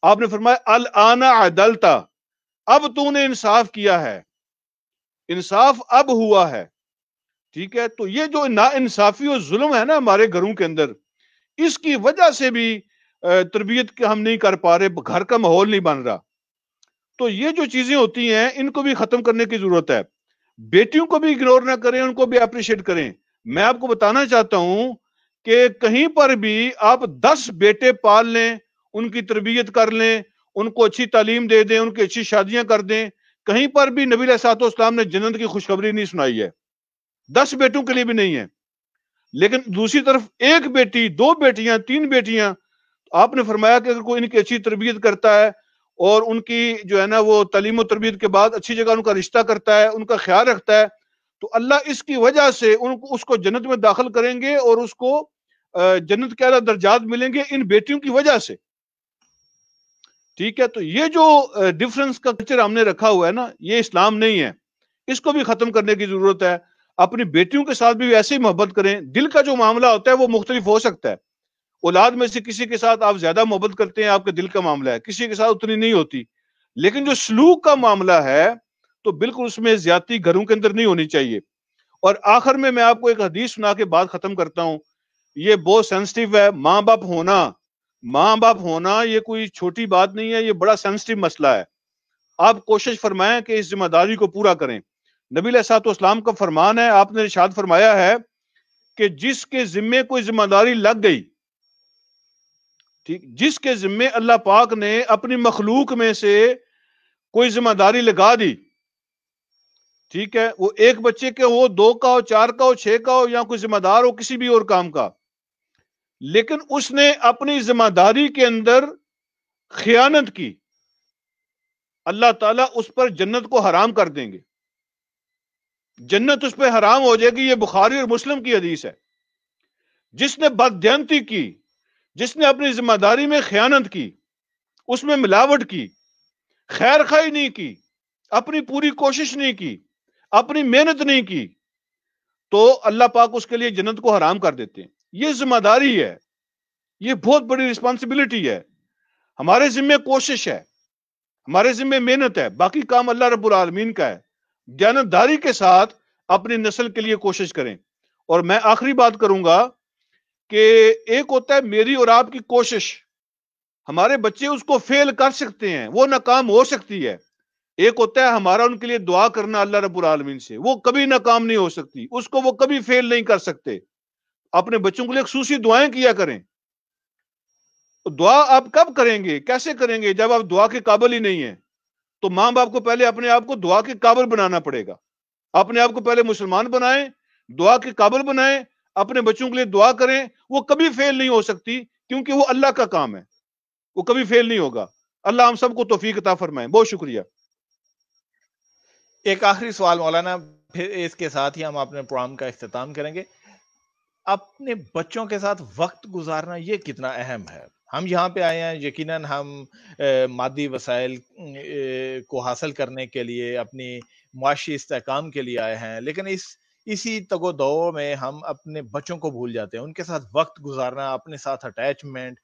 آپ نے فرمایا الآن عدلتا، اب تو نے انصاف کیا ہے، انصاف اب ہوا ہے. ٹھیک ہے، تو یہ جو نا انصافی اور ظلم ہے نا ہمارے گھروں کے اندر، اس کی وجہ سے بھی تربیت ہم نہیں کر پا رہے، گھر کا ماحول نہیں بن رہا. تو یہ جو چیزیں ہوتی ہیں ان کو بھی ختم کرنے کی ضرورت ہے. بیٹیوں کو بھی اگنور نہ کریں، ان کو بھی اپریشیٹ کریں. میں آپ کو بتانا چاہتا ہوں کہ کہیں پر بھی آپ 10 بیٹے پال لیں، ان کی تربیت کر لیں، ان کو اچھی تعلیم دے دیں، ان کی اچھی شادیاں کر دیں، کہیں پر بھی نبی علیہ الصلوۃ والسلام نے جنت کی خوشخبری نہیں سنائی ہے. 10 بیٹوں کے لیے بھی نہیں ہے. لیکن دوسری طرف 1 بیٹی، 2 بیٹیاں، 3 بیٹیاں، آپ نے فرمایا کہ اگر کوئی ان کی اچھی تربیت کرتا ہے اور ان کی جو ہے نا وہ تعلیم و تربیت کے بعد اچھی جگہ ان کا رشتہ کرتا ہے، ان کا خیال رکھتا ہے، تو اللہ اس کی وجہ سے اس کو جنت میں داخل کریں گے اور اس کو جنت کے اعلیٰ درجات ملیں گے ان بیٹیوں کی وجہ سے. ٹھیک ہے، تو یہ جو ڈفرنس کا کلچر ہم نے رکھا ہوا ہے نا یہ اسلام نہیں ہے، اس کو بھی ختم کرنے کی ضرورت ہے. اپنی بیٹیوں کے ساتھ بھی ایسے ہی محبت کریں. دل کا جو معاملہ ہوتا ہے وہ مختلف ہو سکتا ہے. اولاد میں سے کسی کے ساتھ آپ زیادہ محبت کرتے ہیں، آپ کے دل کا معاملہ ہے، کسی کے ساتھ اتنی نہیں ہوتی. لیکن جو سلوک کا معاملہ ہے تو بالکل اس میں زیادتی گھروں کے اندر نہیں ہونی چاہیے. اور آخر میں آپ کو ایک حدیث سنا کے بات ختم کرتا ہوں. یہ بہت سینسٹیو ہے. ماں باپ ہونا یہ کوئی چھوٹی بات نہیں ہے، یہ بڑا سینسٹیو مسئلہ ہے. آپ کوشش فرمائیں کہ اس ذمہ داری کو پورا کریں. نبی علیہ الصلوۃ والسلام کا فرمان ہے، آپ نے ارشاد فرمایا ہے کہ جس کے ذمے کوئی ذمہ داری لگ گئی، ٹھیک، جس کے ذمے اللہ پاک نے اپنی مخلوق میں سے کوئی ذمہ داری لگا دی، ٹھیک ہے، وہ 1 بچے کے ہو، 2 کا ہو، 4 کا ہو، 6 کا ہو، یا کوئی ذمہ دار ہو کسی بھی اور کام کا، لیکن اس نے اپنی ذمہ داری کے اندر خیانت کی، اللہ تعالیٰ اس پر جنت کو حرام کر دیں گے. جنت اس پہ حرام ہو جائے گی. یہ بخاری اور مسلم کی حدیث ہے. جس نے بددیانتی کی، جس نے اپنی ذمہ داری میں خیانت کی، اس میں ملاوٹ کی، خیر خواہی نہیں کی، اپنی پوری کوشش نہیں کی، اپنی محنت نہیں کی، تو اللہ پاک اس کے لیے جنت کو حرام کر دیتے ہیں. یہ ذمہ داری ہے، یہ بہت بڑی رسپانسبلٹی ہے. ہمارے ذمہ کوشش ہے، ہمارے ذمہ محنت ہے، باقی کام اللہ رب العالمین کا ہے. دیانتداری کے ساتھ اپنی نسل کے لیے کوشش کریں. اور میں آخری بات کروں گا کہ ایک ہوتا ہے میری اور آپ کی کوشش، ہمارے بچے اس کو فیل کر سکتے ہیں، وہ ناکام ہو سکتی ہے. ایک ہوتا ہے ہمارا ان کے لیے دعا کرنا اللہ رب العالمین سے، وہ کبھی ناکام نہیں ہو سکتی، اس کو وہ کبھی فیل نہیں کر سکتے. اپنے بچوں کے لیے خصوصی دعائیں کیا کریں. دعا آپ کب کریں گے، کیسے کریں گے؟ جب آپ دعا کے قابل ہی نہیں ہیں. تو ماں باپ کو پہلے اپنے آپ کو دعا کے قابل بنانا پڑے گا. اپنے آپ کو پہلے مسلمان بنائیں، دعا کے قابل بنائیں، اپنے بچوں کے لیے دعا کریں. وہ کبھی فیل نہیں ہو سکتی کیونکہ وہ اللہ کا کام ہے، وہ کبھی فیل نہیں ہوگا. اللہ ہم سب کو توفیق عطا فرمائے. بہت شکریہ. ایک آخری سوال مولانا، پھر اس کے ساتھ ہی ہم اپنے پروگرام کا اختتام کریں گے. اپنے بچوں کے ساتھ وقت گزارنا یہ کتنا اہم ہے؟ ہم یہاں پہ آئے ہیں، یقیناً ہم مادی وسائل کو حاصل کرنے کے لیے، اپنی معاشی استحکام کے لیے آئے ہیں، لیکن اسی تگ و دو میں ہم اپنے بچوں کو بھول جاتے ہیں. ان کے ساتھ وقت گزارنا، اپنے ساتھ اٹیچمنٹ،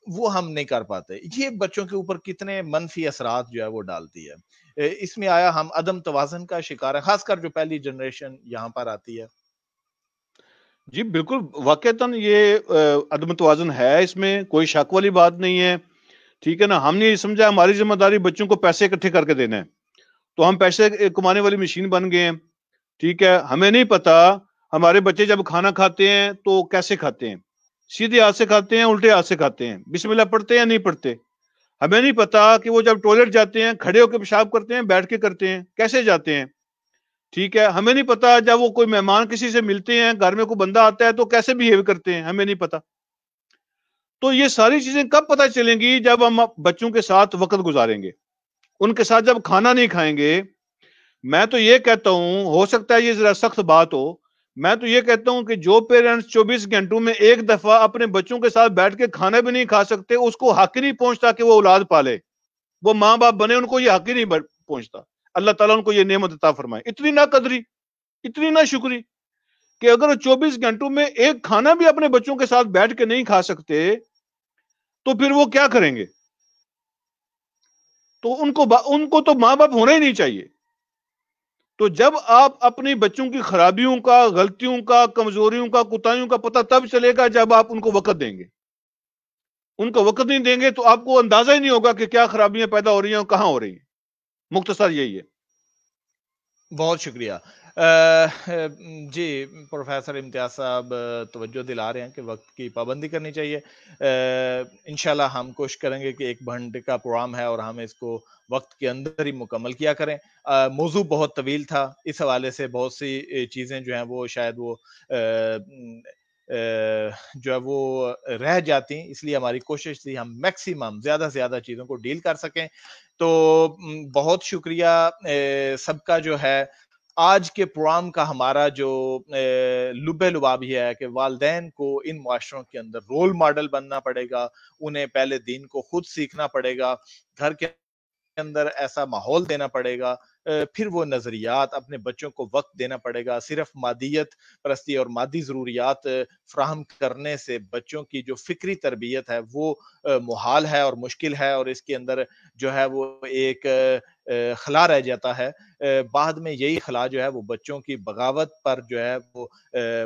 وہ ہم نہیں کر پاتے. یہ بچوں کے اوپر کتنے منفی اثرات جو ہے وہ ڈالتی ہے. اس میں آیا ہم عدم توازن کا شکار ہے، خاص کر جو پہلی جنریشن یہاں پر آتی ہے. جی بالکل، واقعتاً یہ عدم توازن ہے، اس میں کوئی شک والی بات نہیں ہے. ٹھیک ہے نا. ہم نے یہ سمجھا ہماری ذمہ داری بچوں کو پیسے اکٹھے کر کے دینا ہے، تو ہم پیسے کمانے والی مشین بن گئے ہیں. ٹھیک ہے. ہمیں نہیں پتا ہمارے بچے جب کھانا کھاتے ہیں تو کیسے کھاتے ہیں، سیدھے ہاتھ سے کھاتے ہیں، الٹے ہاتھ سے کھاتے ہیں، بسم اللہ پڑھتے ہیں یا نہیں پڑھتے. ہمیں نہیں پتا کہ وہ جب ٹوائلٹ جاتے ہیں کھڑے ہو کے پیشاب کرتے ہیں، بیٹھ کے کرتے ہیں، کیسے جاتے ہیں. ٹھیک ہے. ہمیں نہیں پتا جب وہ کوئی مہمان کسی سے ملتے ہیں، گھر میں کوئی بندہ آتا ہے تو کیسے بیہیو کرتے ہیں، ہمیں نہیں پتا. تو یہ ساری چیزیں کب پتہ چلیں گی؟ جب ہم بچوں کے ساتھ وقت گزاریں گے، ان کے ساتھ جب کھانا نہیں کھائیں گے. میں تو یہ کہتا ہوں، ہو سکتا ہے یہ ذرا سخت بات ہو، میں تو یہ کہتا ہوں کہ جو پیرنٹس 24 گھنٹوں میں ایک دفعہ اپنے بچوں کے ساتھ بیٹھ کے کھانا بھی نہیں کھا سکتے، اس کو حق ہی نہیں پہنچتا کہ وہ اولاد پالے، وہ ماں باپ بنے، ان کو یہ حق ہی نہیں پہنچتا. اللہ تعالیٰ ان کو یہ نعمت عطا فرمائے. اتنی نہ قدری، اتنی نہ شکری کہ اگر وہ 24 گھنٹوں میں ایک کھانا بھی اپنے بچوں کے ساتھ بیٹھ کے نہیں کھا سکتے تو پھر وہ کیا کریں گے؟ تو ان کو تو ماں باپ ہونا ہی نہیں چاہیے. تو جب آپ اپنی بچوں کی خرابیوں کا، غلطیوں کا، کمزوریوں کا، کوتاہیوں کا پتہ تب چلے گا جب آپ ان کو وقت دیں گے. ان کو وقت نہیں دیں گے تو آپ کو اندازہ ہی نہیں ہوگا کہ کیا خرابیاں پیدا ہو رہی ہیں اور کہاں ہو رہی ہیں. مختصر یہی ہے. بہت شکریہ. جی پروفیسر امتیاز صاحب توجہ دلا رہے ہیں کہ وقت کی پابندی کرنی چاہیے. انشاءاللہ ہم کوشش کریں گے کہ 1 گھنٹے کا پروگرام ہے اور ہم اس کو وقت کے اندر ہی مکمل کیا کریں. موضوع بہت طویل تھا، اس حوالے سے بہت سی چیزیں جو ہیں وہ شاید وہ جو ہے وہ رہ جاتی، اس لیے ہماری کوشش تھی ہم میکسیمم زیادہ سے زیادہ چیزوں کو ڈیل کر سکیں. تو بہت شکریہ سب کا جو ہے. آج کے پروگرام کا ہمارا جو لب لباب یہ ہے کہ والدین کو ان معاشروں کے اندر رول ماڈل بننا پڑے گا، انہیں پہلے دین کو خود سیکھنا پڑے گا، گھر کے اندر ایسا ماحول دینا پڑے گا، پھر وہ نظریات اپنے بچوں کو وقت دینا پڑے گا. صرف مادیت پرستی اور مادی ضروریات فراہم کرنے سے بچوں کی جو فکری تربیت ہے وہ محال ہے اور مشکل ہے، اور اس کے اندر جو ہے وہ ایک خلا رہ جاتا ہے. بعد میں یہی خلا جو ہے وہ بچوں کی بغاوت پر جو ہے وہ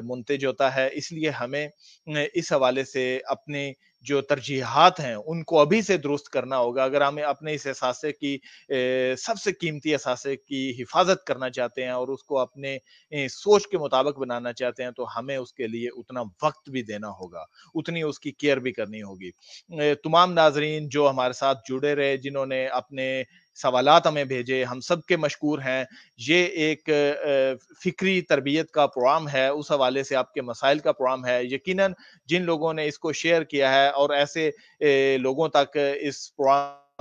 منتج ہوتا ہے. اس لیے ہمیں اس حوالے سے اپنے جو ترجیحات ہیں ان کو ابھی سے درست کرنا ہوگا. اگر ہمیں اپنے اس احساسے کی سب سے قیمتی احساسے کی حفاظت کرنا چاہتے ہیں اور اس کو اپنے سوچ کے مطابق بنانا چاہتے ہیں تو ہمیں اس کے لیے اتنا وقت بھی دینا ہوگا، اتنی اس کی کیئر بھی کرنی ہوگی. تمام ناظرین جو ہمارے ساتھ جڑے رہے، جنہوں نے اپنے سوالات ہمیں بھیجے، ہم سب کے مشکور ہیں. یہ ایک فکری تربیت کا پروگرام ہے، اس حوالے سے آپ کے مسائل کا پروگرام ہے. یقیناً جن لوگوں نے اس کو شیئر کیا ہے اور ایسے لوگوں تک اس پروگرام